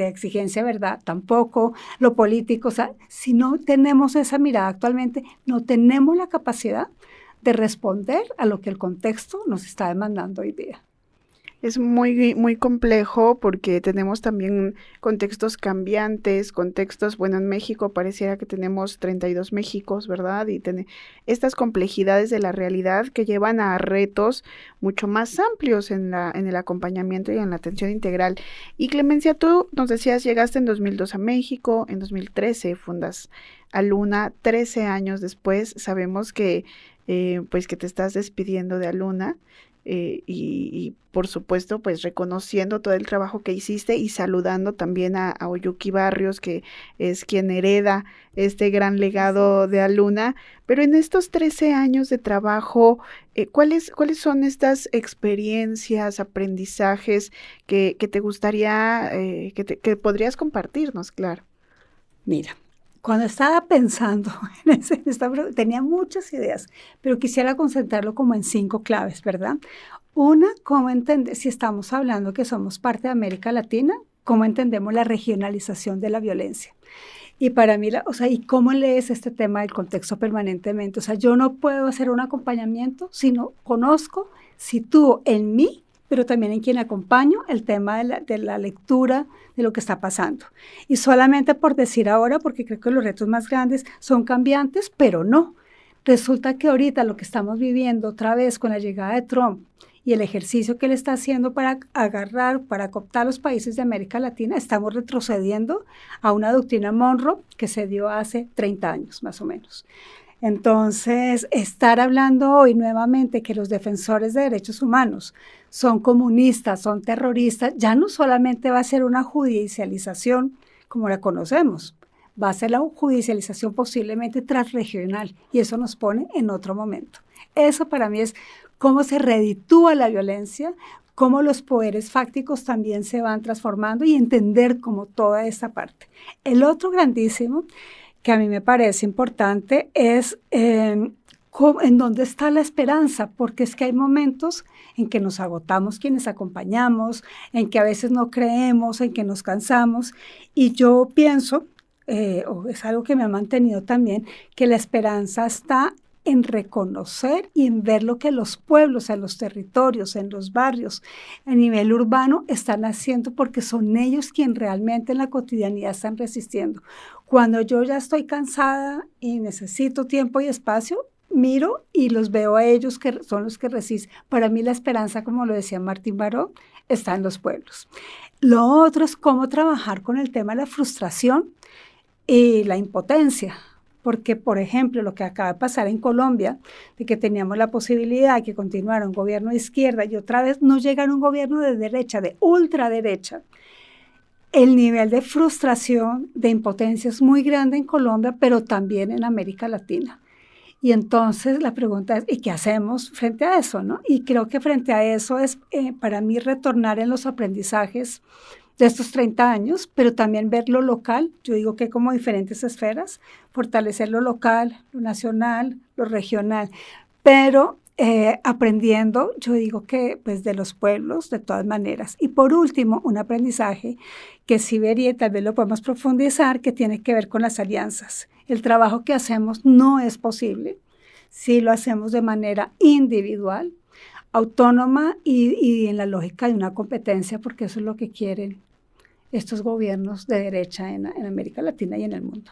D: exigencia, ¿verdad? Tampoco lo político. O sea, si no tenemos esa mirada actualmente, no tenemos la capacidad de responder a lo que el contexto nos está demandando hoy día.
B: Es muy, muy complejo porque tenemos también contextos cambiantes, bueno, en México pareciera que tenemos 32 Méxicos, ¿verdad? Y estas complejidades de la realidad que llevan a retos mucho más amplios en el acompañamiento y en la atención integral. Y Clemencia, tú nos decías, llegaste en 2002 a México, en 2013 fundas Aluna, 13 años después sabemos que pues que te estás despidiendo de Aluna. Y por supuesto pues reconociendo todo el trabajo que hiciste y saludando también a Oyuki Barrios, que es quien hereda este gran legado de Aluna. Pero en estos 13 años de trabajo, ¿cuáles son estas experiencias, aprendizajes que te gustaría, que podrías compartirnos, claro?
D: Mira, Cuando estaba pensando tenía muchas ideas, pero quisiera concentrarlo como en 5 claves, ¿verdad? Una, cómo entender, si estamos hablando que somos parte de América Latina, cómo entendemos la regionalización de la violencia. Y para mí, ¿y cómo lees este tema del contexto permanentemente? O sea, yo no puedo hacer un acompañamiento si no conozco, sitúo en mí, pero también en quien acompaño, el tema de la lectura de lo que está pasando. Y solamente por decir ahora, porque creo que los retos más grandes son cambiantes, pero no. Resulta que ahorita lo que estamos viviendo otra vez con la llegada de Trump y el ejercicio que él está haciendo para cooptar los países de América Latina, estamos retrocediendo a una doctrina Monroe que se dio hace 30 años, más o menos. Entonces, estar hablando hoy nuevamente que los defensores de derechos humanos son comunistas, son terroristas, ya no solamente va a ser una judicialización como la conocemos, va a ser la judicialización posiblemente transregional, y eso nos pone en otro momento. Eso para mí es cómo se reditúa la violencia, cómo los poderes fácticos también se van transformando y entender como toda esta parte. El otro grandísimo que a mí me parece importante es en dónde está la esperanza, porque es que hay momentos en que nos agotamos quienes acompañamos, en que a veces no creemos, en que nos cansamos, y yo pienso, es algo que me ha mantenido también, que la esperanza está en reconocer y en ver lo que los pueblos, en los territorios, en los barrios, a nivel urbano, están haciendo, porque son ellos quienes realmente en la cotidianidad están resistiendo. Cuando yo ya estoy cansada y necesito tiempo y espacio, miro y los veo a ellos que son los que resisten. Para mí la esperanza, como lo decía Martín Baró, está en los pueblos. Lo otro es cómo trabajar con el tema de la frustración y la impotencia. Porque, por ejemplo, lo que acaba de pasar en Colombia, de que teníamos la posibilidad de que continuara un gobierno de izquierda y otra vez no llegara un gobierno de derecha, de ultraderecha, el nivel de frustración, de impotencia es muy grande en Colombia, pero también en América Latina. Y entonces la pregunta es, ¿y qué hacemos frente a eso, no? Y creo que frente a eso es para mí retornar en los aprendizajes de estos 30 años, pero también ver lo local. Yo digo que como diferentes esferas, fortalecer lo local, lo nacional, lo regional, pero aprendiendo, yo digo que pues de los pueblos de todas maneras. Y por último, un aprendizaje que sí vería y tal vez lo podemos profundizar, que tiene que ver con las alianzas. El trabajo que hacemos no es posible si lo hacemos de manera individual, autónoma y en la lógica de una competencia, porque eso es lo que quieren estos gobiernos de derecha en América Latina y en el mundo.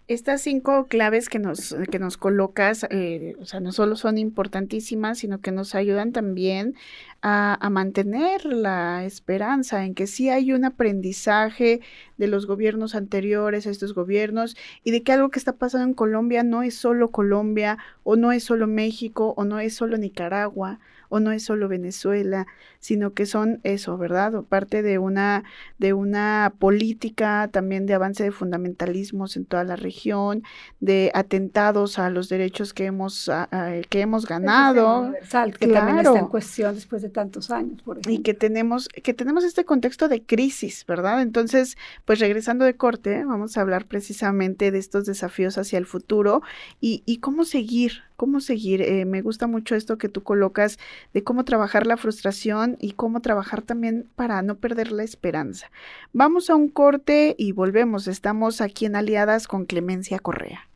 B: Estas 5 claves que nos colocas, o sea, no solo son importantísimas, sino que nos ayudan también a mantener la esperanza en que sí hay un aprendizaje de los gobiernos anteriores a estos gobiernos, y de que algo que está pasando en Colombia no es solo Colombia, o no es solo México, o no es solo Nicaragua, o no es solo Venezuela, sino que son eso, ¿verdad? Parte de una política también de avance de fundamentalismos en toda la región, de atentados a los derechos que hemos ganado.
D: Universal, que también está en cuestión después de tantos años, por ejemplo.
B: Y que tenemos este contexto de crisis, ¿verdad? Entonces, pues regresando de corte, vamos a hablar precisamente de estos desafíos hacia el futuro y cómo seguir. Me gusta mucho esto que tú colocas de cómo trabajar la frustración y cómo trabajar también para no perder la esperanza. Vamos a un corte y volvemos. Estamos aquí en Aliadas con Clemencia Correa.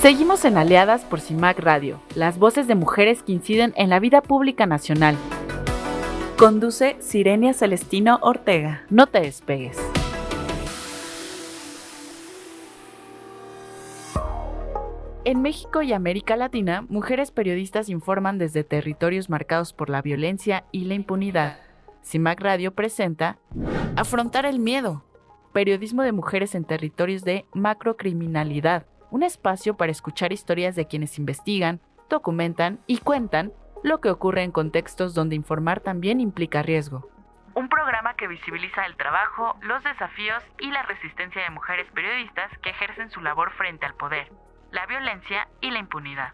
A: Seguimos en Aliadas por CIMAC Radio, las voces de mujeres que inciden en la vida pública nacional. Conduce Sirenia Celestino Ortega. No te despegues. En México y América Latina, mujeres periodistas informan desde territorios marcados por la violencia y la impunidad. CIMAC Radio presenta Afrontar el miedo, periodismo de mujeres en territorios de macrocriminalidad, un espacio para escuchar historias de quienes investigan, documentan y cuentan lo que ocurre en contextos donde informar también implica riesgo. Un programa que visibiliza el trabajo, los desafíos y la resistencia de mujeres periodistas que ejercen su labor frente al poder, la violencia y la impunidad.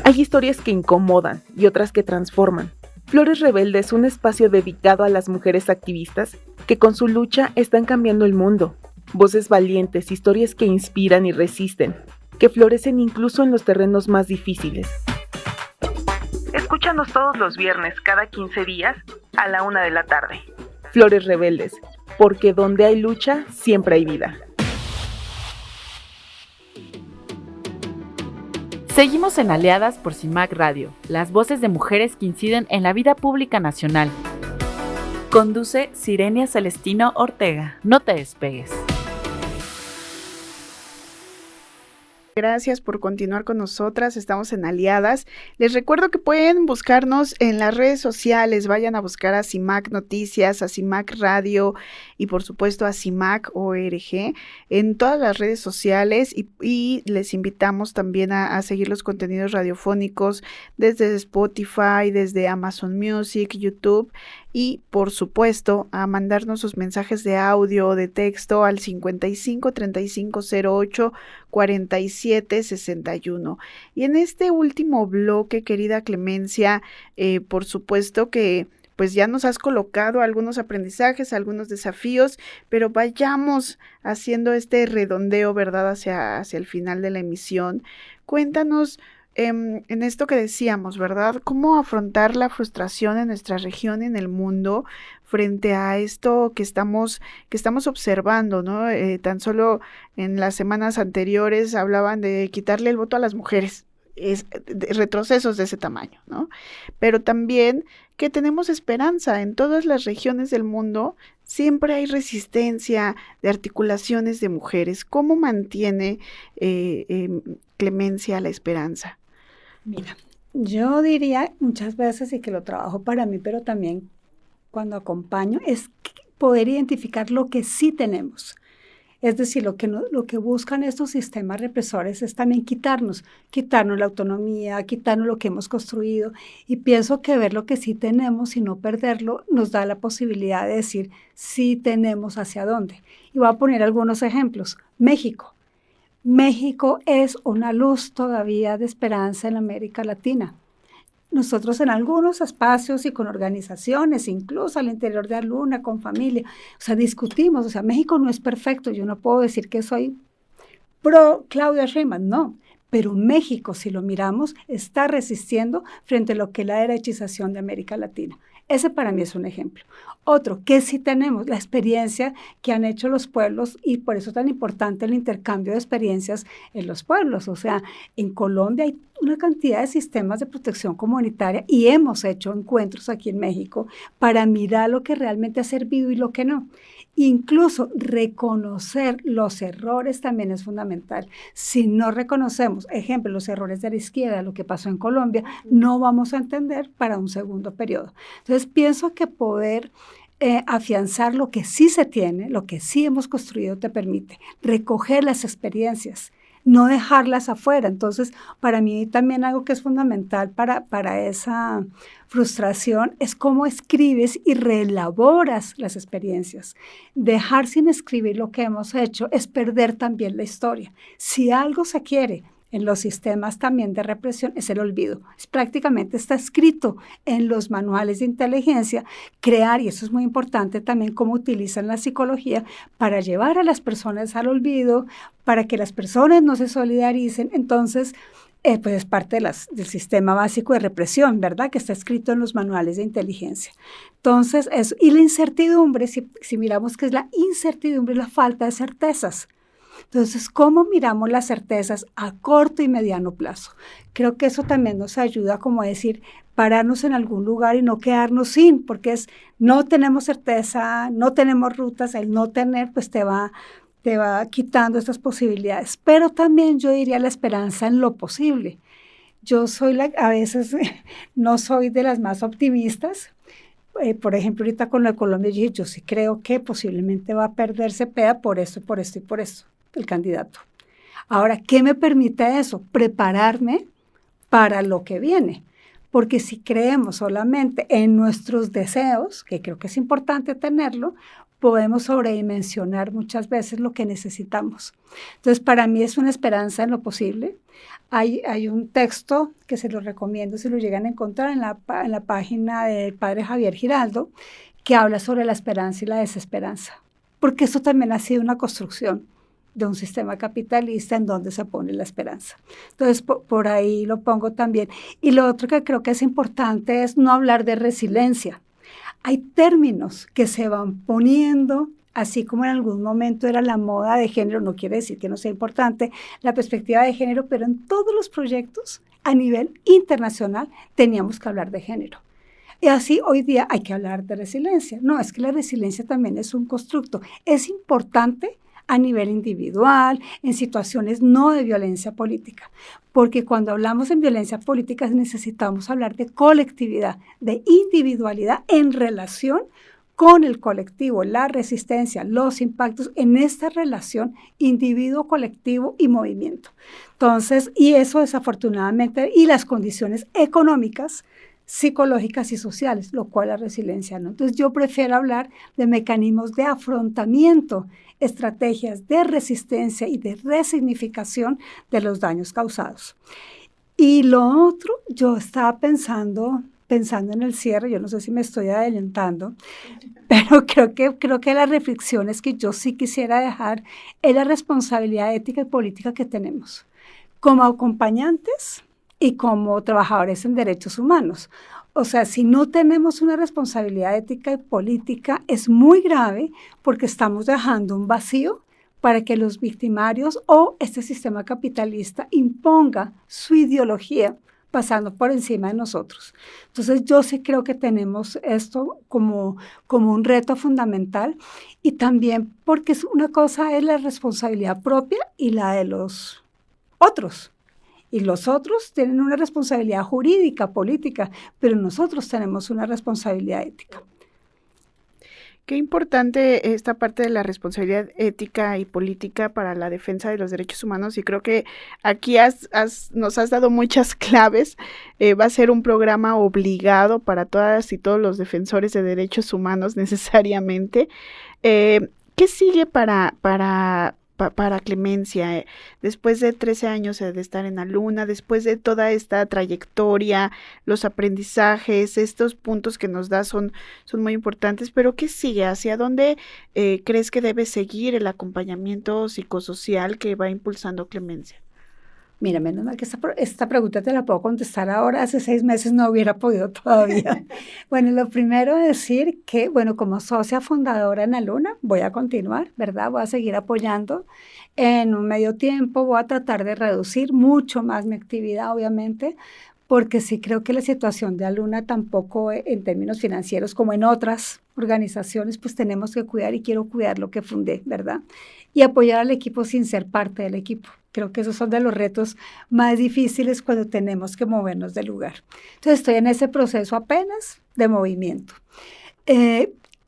C: Hay historias que incomodan y otras que transforman. Flores Rebeldes, un espacio dedicado a las mujeres activistas que con su lucha están cambiando el mundo. Voces valientes, historias que inspiran y resisten, que florecen incluso en los terrenos más difíciles. Escúchanos todos los viernes, cada 15 días, a la 1 de la tarde. Flores Rebeldes, porque donde hay lucha, siempre hay vida.
A: Seguimos en Aliadas por CIMAC Radio, las voces de mujeres que inciden en la vida pública nacional. Conduce Sirenia Celestino Ortega. No te despegues.
B: Gracias por continuar con nosotras, estamos en Aliadas. Les recuerdo que pueden buscarnos en las redes sociales, vayan a buscar a CIMAC Noticias, a CIMAC Radio y por supuesto a CIMAC ORG en todas las redes sociales y les invitamos también a seguir los contenidos radiofónicos desde Spotify, desde Amazon Music, YouTube y por supuesto a mandarnos sus mensajes de audio o de texto al 55 35 08 47 61. Y en este último bloque, querida Clemencia, por supuesto que pues ya nos has colocado algunos aprendizajes, algunos desafíos, pero vayamos haciendo este redondeo, ¿verdad? Hacia el final de la emisión. Cuéntanos en esto que decíamos, ¿verdad? ¿Cómo afrontar la frustración en nuestra región y en el mundo frente a esto que estamos observando, ¿no? Tan solo en las semanas anteriores hablaban de quitarle el voto a las mujeres, retrocesos de ese tamaño, ¿no? Pero también que tenemos esperanza en todas las regiones del mundo, siempre hay resistencia de articulaciones de mujeres. ¿Cómo mantiene Clemencia la esperanza?
D: Mira, yo diría muchas veces, y que lo trabajo para mí, pero también cuando acompaño, es poder identificar lo que sí tenemos. Es decir, lo que buscan estos sistemas represores es también quitarnos la autonomía, quitarnos lo que hemos construido. Y pienso que ver lo que sí tenemos y no perderlo nos da la posibilidad de decir sí tenemos hacia dónde. Y voy a poner algunos ejemplos. México es una luz todavía de esperanza en América Latina. Nosotros en algunos espacios y con organizaciones, incluso al interior de Aluna, con familia, discutimos, México no es perfecto, yo no puedo decir que soy pro Claudia Sheinbaum, no, pero México, si lo miramos, está resistiendo frente a lo que es la derechización de América Latina. Ese para mí es un ejemplo. Otro, que sí tenemos la experiencia que han hecho los pueblos y por eso es tan importante el intercambio de experiencias en los pueblos. En Colombia hay una cantidad de sistemas de protección comunitaria y hemos hecho encuentros aquí en México para mirar lo que realmente ha servido y lo que no. Incluso reconocer los errores también es fundamental. Si no reconocemos, ejemplo, los errores de la izquierda, lo que pasó en Colombia, no vamos a entender para un segundo periodo. Entonces, pienso que poder afianzar lo que sí se tiene, lo que sí hemos construido, te permite recoger las experiencias, no dejarlas afuera. Entonces, para mí también algo que es fundamental para esa frustración es cómo escribes y reelaboras las experiencias. Dejar sin escribir lo que hemos hecho es perder también la historia. Si algo se quiere en los sistemas también de represión es el olvido. Prácticamente está escrito en los manuales de inteligencia, crear, y eso es muy importante también, cómo utilizan la psicología para llevar a las personas al olvido, para que las personas no se solidaricen. Entonces, pues es parte del sistema básico de represión, ¿verdad? Que está escrito en los manuales de inteligencia. Entonces, eso. Y la incertidumbre, si miramos que es la incertidumbre, la falta de certezas. Entonces, ¿cómo miramos las certezas a corto y mediano plazo? Creo que eso también nos ayuda como a decir, pararnos en algún lugar y no quedarnos sin, porque no tenemos certeza, no tenemos rutas, el no tener pues te va quitando estas posibilidades. Pero también yo diría la esperanza en lo posible. Yo a veces no soy de las más optimistas. Por ejemplo, ahorita con la de Colombia, yo sí creo que posiblemente va a perder Cepeda por esto, por esto y por esto, el candidato. Ahora, ¿qué me permite eso? Prepararme para lo que viene. Porque si creemos solamente en nuestros deseos, que creo que es importante tenerlo, podemos sobredimensionar muchas veces lo que necesitamos. Entonces, para mí es una esperanza en lo posible. Hay un texto que se lo recomiendo si lo llegan a encontrar en la página del padre Javier Giraldo, que habla sobre la esperanza y la desesperanza, porque eso también ha sido una construcción de un sistema capitalista en donde se pone la esperanza. Entonces, por ahí lo pongo también. Y lo otro que creo que es importante es no hablar de resiliencia. Hay términos que se van poniendo, así como en algún momento era la moda de género, no quiere decir que no sea importante la perspectiva de género, pero en todos los proyectos a nivel internacional teníamos que hablar de género. Y así hoy día hay que hablar de resiliencia. No, es que la resiliencia también es un constructo. Es importante a nivel individual, en situaciones no de violencia política, porque cuando hablamos en violencia política necesitamos hablar de colectividad, de individualidad en relación con el colectivo, la resistencia, los impactos en esta relación individuo, colectivo y movimiento. Entonces, y eso desafortunadamente, y las condiciones económicas, psicológicas y sociales, lo cual la resiliencia no. Entonces yo prefiero hablar de mecanismos de afrontamiento, estrategias de resistencia y de resignificación de los daños causados. Y lo otro, yo estaba pensando en el cierre, yo no sé si me estoy adelantando, pero creo que las reflexiones que yo sí quisiera dejar es la responsabilidad ética y política que tenemos como acompañantes y como trabajadores en derechos humanos. O sea, si no tenemos una responsabilidad ética y política, es muy grave porque estamos dejando un vacío para que los victimarios o este sistema capitalista imponga su ideología pasando por encima de nosotros. Entonces, yo sí creo que tenemos esto como un reto fundamental y también porque una cosa es la responsabilidad propia y la de los otros. Y los otros tienen una responsabilidad jurídica, política, pero nosotros tenemos una responsabilidad ética.
B: Qué importante esta parte de la responsabilidad ética y política para la defensa de los derechos humanos y creo que aquí nos has dado muchas claves. Va a ser un programa obligado para todas y todos los defensores de derechos humanos necesariamente. ¿Qué sigue para Clemencia, después de 13 años de estar en la luna, después de toda esta trayectoria, los aprendizajes, estos puntos que nos da son muy importantes, pero ¿qué sigue? ¿Hacia dónde crees que debe seguir el acompañamiento psicosocial que va impulsando Clemencia?
D: Mira, menos mal que esta pregunta te la puedo contestar ahora. Hace 6 meses no hubiera podido todavía. Bueno, lo primero es decir que, bueno, como socia fundadora en la Luna, voy a continuar, ¿verdad? Voy a seguir apoyando en un medio tiempo. Voy a tratar de reducir mucho más mi actividad, obviamente, porque sí creo que la situación de Aluna tampoco en términos financieros como en otras organizaciones, pues tenemos que cuidar y quiero cuidar lo que fundé, ¿verdad? Y apoyar al equipo sin ser parte del equipo. Creo que esos son de los retos más difíciles cuando tenemos que movernos del lugar. Entonces estoy en ese proceso apenas de movimiento.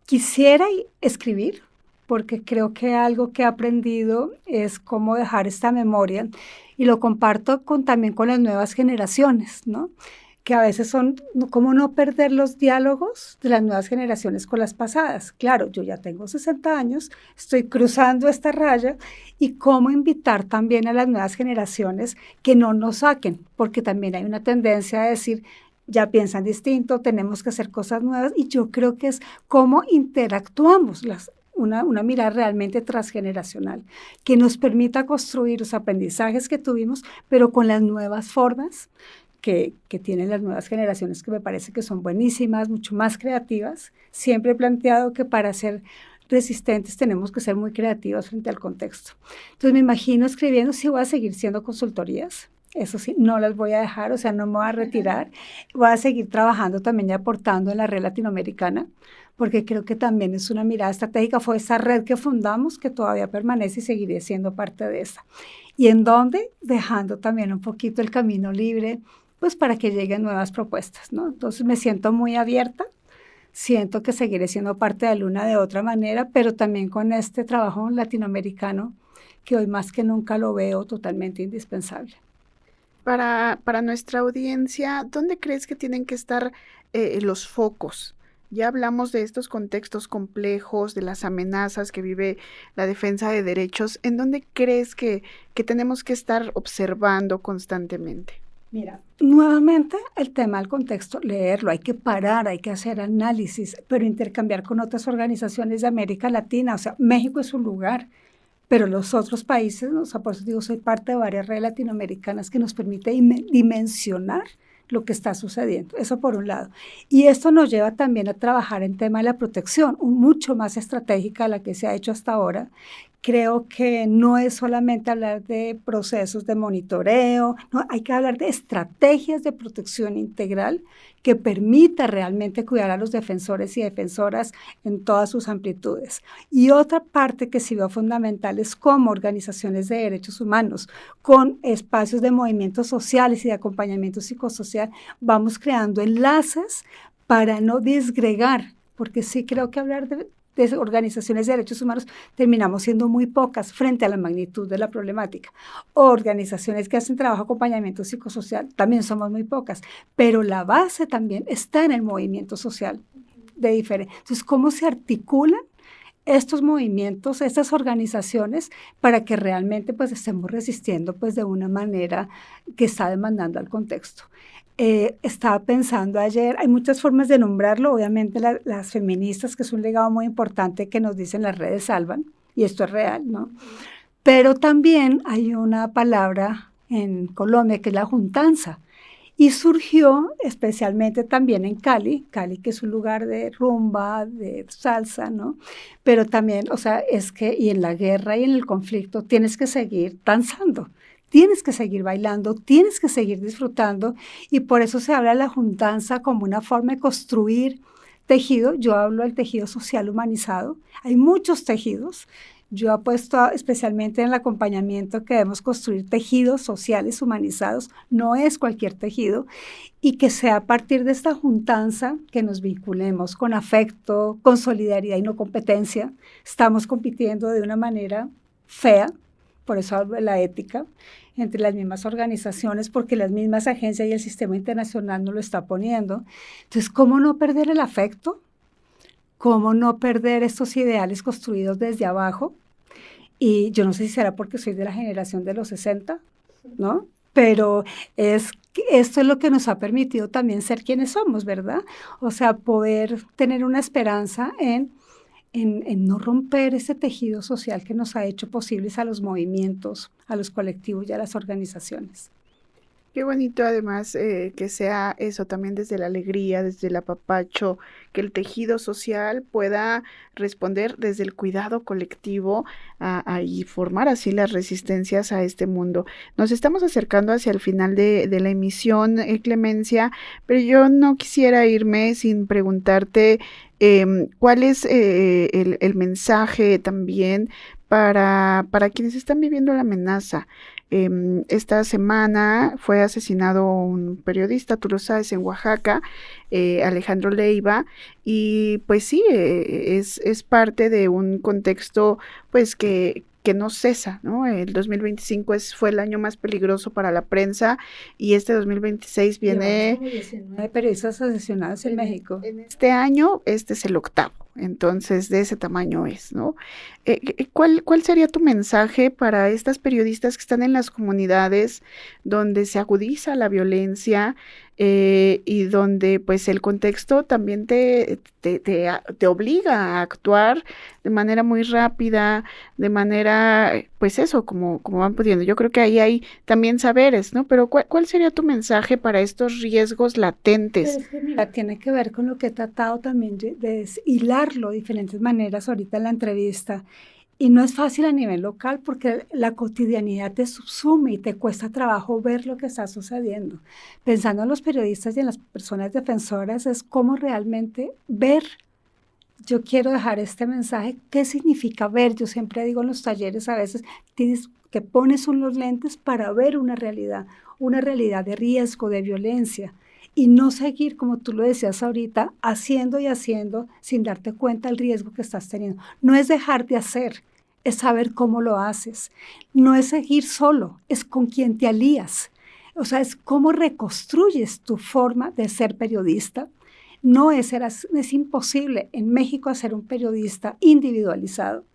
D: Quisiera escribir, porque creo que algo que he aprendido es cómo dejar esta memoria y lo comparto también con las nuevas generaciones, ¿no? Que a veces son como no perder los diálogos de las nuevas generaciones con las pasadas. Claro, yo ya tengo 60 años, estoy cruzando esta raya y cómo invitar también a las nuevas generaciones que no nos saquen, porque también hay una tendencia a decir, ya piensan distinto, tenemos que hacer cosas nuevas y yo creo que es cómo interactuamos una mirada realmente transgeneracional que nos permita construir los aprendizajes que tuvimos, pero con las nuevas formas que tienen las nuevas generaciones, que me parece que son buenísimas, mucho más creativas. Siempre he planteado que para ser resistentes tenemos que ser muy creativos frente al contexto. Entonces me imagino escribiendo, sí voy a seguir siendo consultorías, eso sí, no las voy a dejar, o sea, no me voy a retirar. Voy a seguir trabajando también y aportando en la red latinoamericana, porque creo que también es una mirada estratégica. Fue esa red que fundamos que todavía permanece y seguiré siendo parte de esa. ¿Y en dónde? Dejando también un poquito el camino libre, pues para que lleguen nuevas propuestas, ¿no? Entonces me siento muy abierta, siento que seguiré siendo parte de Luna de otra manera, pero también con este trabajo latinoamericano que hoy más que nunca lo veo totalmente indispensable.
B: Para nuestra audiencia, ¿dónde crees que tienen que estar los focos Ya hablamos de estos contextos complejos, de las amenazas que vive la defensa de derechos. ¿En dónde crees que tenemos que estar observando constantemente?
D: Mira, nuevamente el tema del contexto, leerlo, hay que parar, hay que hacer análisis, pero intercambiar con otras organizaciones de América Latina. O sea, México es un lugar, pero los otros países, o sea, por eso digo, soy parte de varias redes latinoamericanas que nos permite dimensionar lo que está sucediendo. Eso por un lado. Y esto nos lleva también a trabajar en tema de la protección, mucho más estratégica de la que se ha hecho hasta ahora. Creo que no es solamente hablar de procesos de monitoreo, no, hay que hablar de estrategias de protección integral que permita realmente cuidar a los defensores y defensoras en todas sus amplitudes. Y otra parte que sí veo fundamental es cómo organizaciones de derechos humanos, con espacios de movimientos sociales y de acompañamiento psicosocial, vamos creando enlaces para no disgregar, porque sí creo que hablar de organizaciones de derechos humanos terminamos siendo muy pocas frente a la magnitud de la problemática. Organizaciones que hacen trabajo de acompañamiento psicosocial también somos muy pocas, pero la base también está en el movimiento social de diferente. Entonces, ¿cómo se articulan estos movimientos, estas organizaciones, para que realmente pues estemos resistiendo pues de una manera que está demandando al contexto? Estaba pensando ayer, hay muchas formas de nombrarlo, obviamente las feministas, que es un legado muy importante que nos dicen las redes salvan, y esto es real, ¿no? Pero también hay una palabra en Colombia que es la juntanza, y surgió especialmente también en Cali, que es un lugar de rumba, de salsa, ¿no? Pero también, o sea, es que y en la guerra y en el conflicto tienes que seguir danzando. Tienes que seguir bailando, tienes que seguir disfrutando, y por eso se habla de la juntanza como una forma de construir tejido. Yo hablo del tejido social humanizado. Hay muchos tejidos. Yo apuesto especialmente en el acompañamiento que debemos construir tejidos sociales humanizados. No es cualquier tejido, y que sea a partir de esta juntanza que nos vinculemos con afecto, con solidaridad y no competencia. Estamos compitiendo de una manera fea, por eso hablo de la ética, entre las mismas organizaciones, porque las mismas agencias y el sistema internacional nos lo está poniendo. Entonces, ¿cómo no perder el afecto? ¿Cómo no perder estos ideales construidos desde abajo? Y yo no sé si será porque soy de la generación de los 60, ¿no? Pero esto es lo que nos ha permitido también ser quienes somos, ¿verdad? O sea, poder tener una esperanza en no romper ese tejido social que nos ha hecho posibles a los movimientos, a los colectivos y a las organizaciones.
B: Qué bonito además que sea eso también desde la alegría, desde el apapacho, que el tejido social pueda responder desde el cuidado colectivo y formar así las resistencias a este mundo. Nos estamos acercando hacia el final de la emisión, Clemencia, pero yo no quisiera irme sin preguntarte cuál es el mensaje también para quienes están viviendo la amenaza. Esta semana fue asesinado un periodista, tú lo sabes, en Oaxaca, Alejandro Leiva, y pues sí, es parte de un contexto pues que no cesa, ¿no? El 2025 fue el año más peligroso para la prensa, y este 2026 viene...
D: 19 periodistas asesinados en México.
B: En este año, este es el 8º, entonces de ese tamaño es, ¿no? ¿Cuál sería tu mensaje para estas periodistas que están en las comunidades donde se agudiza la violencia y donde pues el contexto también te obliga a actuar de manera muy rápida, de manera, pues eso, como van pudiendo? Yo creo que ahí hay también saberes, ¿no? Pero ¿cuál sería tu mensaje para estos riesgos latentes?
D: Pero es que, mira, tiene que ver con lo que he tratado también de hilarlo de diferentes maneras ahorita en la entrevista. Y no es fácil a nivel local porque la cotidianidad te subsume y te cuesta trabajo ver lo que está sucediendo. Pensando en los periodistas y en las personas defensoras, es cómo realmente ver. Yo quiero dejar este mensaje. ¿Qué significa ver? Yo siempre digo en los talleres, a veces tienes que pones unos lentes para ver una realidad de riesgo, de violencia, y no seguir, como tú lo decías ahorita, haciendo y haciendo sin darte cuenta del riesgo que estás teniendo. No es dejar de hacer, es saber cómo lo haces. No es seguir solo, es con quien te alías. O sea, es cómo reconstruyes tu forma de ser periodista. Es imposible en México hacer un periodista individualizado,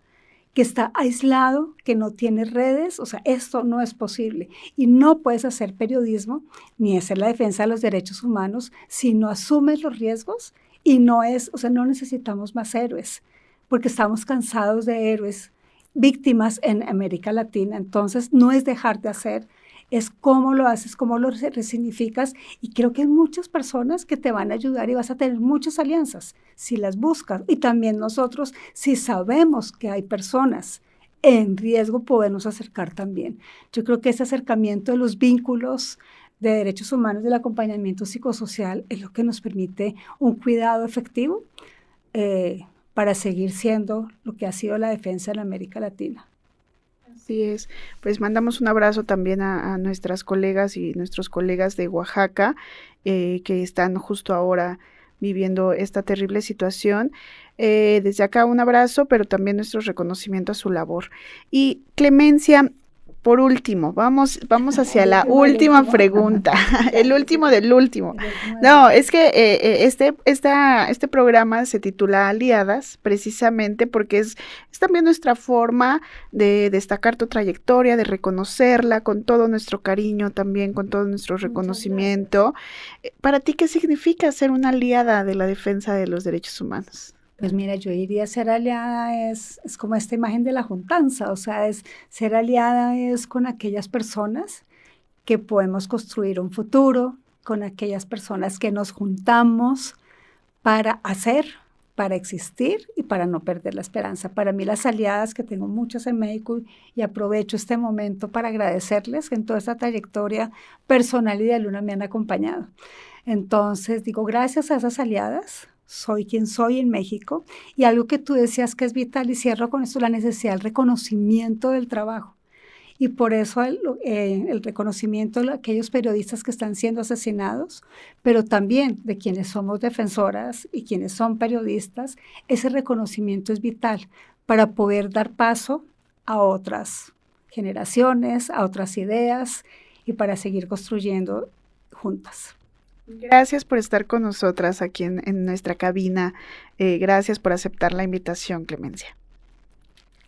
D: que está aislado, que no tiene redes. O sea, esto no es posible. Y no puedes hacer periodismo ni hacer la defensa de los derechos humanos si no asumes los riesgos y no necesitamos más héroes, porque estamos cansados de héroes, víctimas en América Latina. Entonces, no es dejar de hacer, es cómo lo haces, cómo lo resignificas, y creo que hay muchas personas que te van a ayudar y vas a tener muchas alianzas si las buscas. Y también nosotros, si sabemos que hay personas en riesgo, podemos acercar también. Yo creo que ese acercamiento de los vínculos de derechos humanos, del acompañamiento psicosocial, es lo que nos permite un cuidado efectivo para seguir siendo lo que ha sido la defensa en América Latina.
B: Así es, pues mandamos un abrazo también a nuestras colegas y nuestros colegas de Oaxaca que están justo ahora viviendo esta terrible situación. Desde acá un abrazo, pero también nuestro reconocimiento a su labor. Y Clemencia, por último, vamos hacia la última pregunta, el último del último. No, es que este programa se titula Aliadas, precisamente porque es también nuestra forma de destacar tu trayectoria, de reconocerla con todo nuestro cariño, también con todo nuestro reconocimiento. Para ti, ¿qué significa ser una aliada de la defensa de los derechos humanos?
D: Pues mira, yo diría ser aliada es como esta imagen de la juntanza, o sea, ser aliada es con aquellas personas que podemos construir un futuro, con aquellas personas que nos juntamos para hacer, para existir y para no perder la esperanza. Para mí las aliadas, que tengo muchas en México, y aprovecho este momento para agradecerles que en toda esta trayectoria personal y de alumna me han acompañado. Entonces digo, gracias a esas aliadas, soy quien soy en México. Y algo que tú decías que es vital, y cierro con esto, la necesidad del reconocimiento del trabajo. Y por eso el reconocimiento de aquellos periodistas que están siendo asesinados, pero también de quienes somos defensoras y quienes son periodistas, ese reconocimiento es vital para poder dar paso a otras generaciones, a otras ideas y para seguir construyendo juntas.
B: Gracias por estar con nosotras aquí en nuestra cabina. Gracias por aceptar la invitación, Clemencia.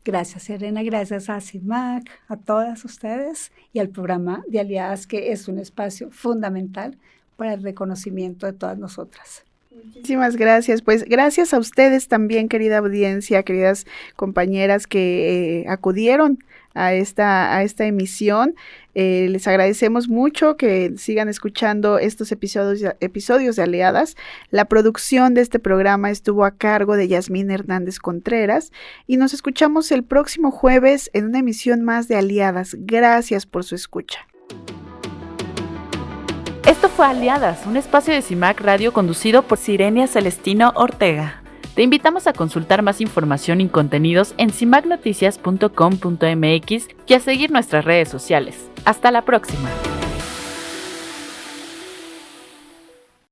D: Gracias, Serena. Gracias a CIMAC, a todas ustedes y al programa de Aliadas, que es un espacio fundamental para el reconocimiento de todas nosotras.
B: Muchísimas gracias. Pues gracias a ustedes también, querida audiencia, queridas compañeras que acudieron a esta emisión. Les agradecemos mucho que sigan escuchando estos episodios de Aliadas. La producción de este programa estuvo a cargo de Yasmín Hernández Contreras y nos escuchamos el próximo jueves en una emisión más de Aliadas. Gracias por su escucha.
A: Esto fue Aliadas, un espacio de CIMAC Radio conducido por Sirenia Celestino Ortega. Te invitamos a consultar más información y contenidos en cimacnoticias.com.mx y a seguir nuestras redes sociales. Hasta la próxima.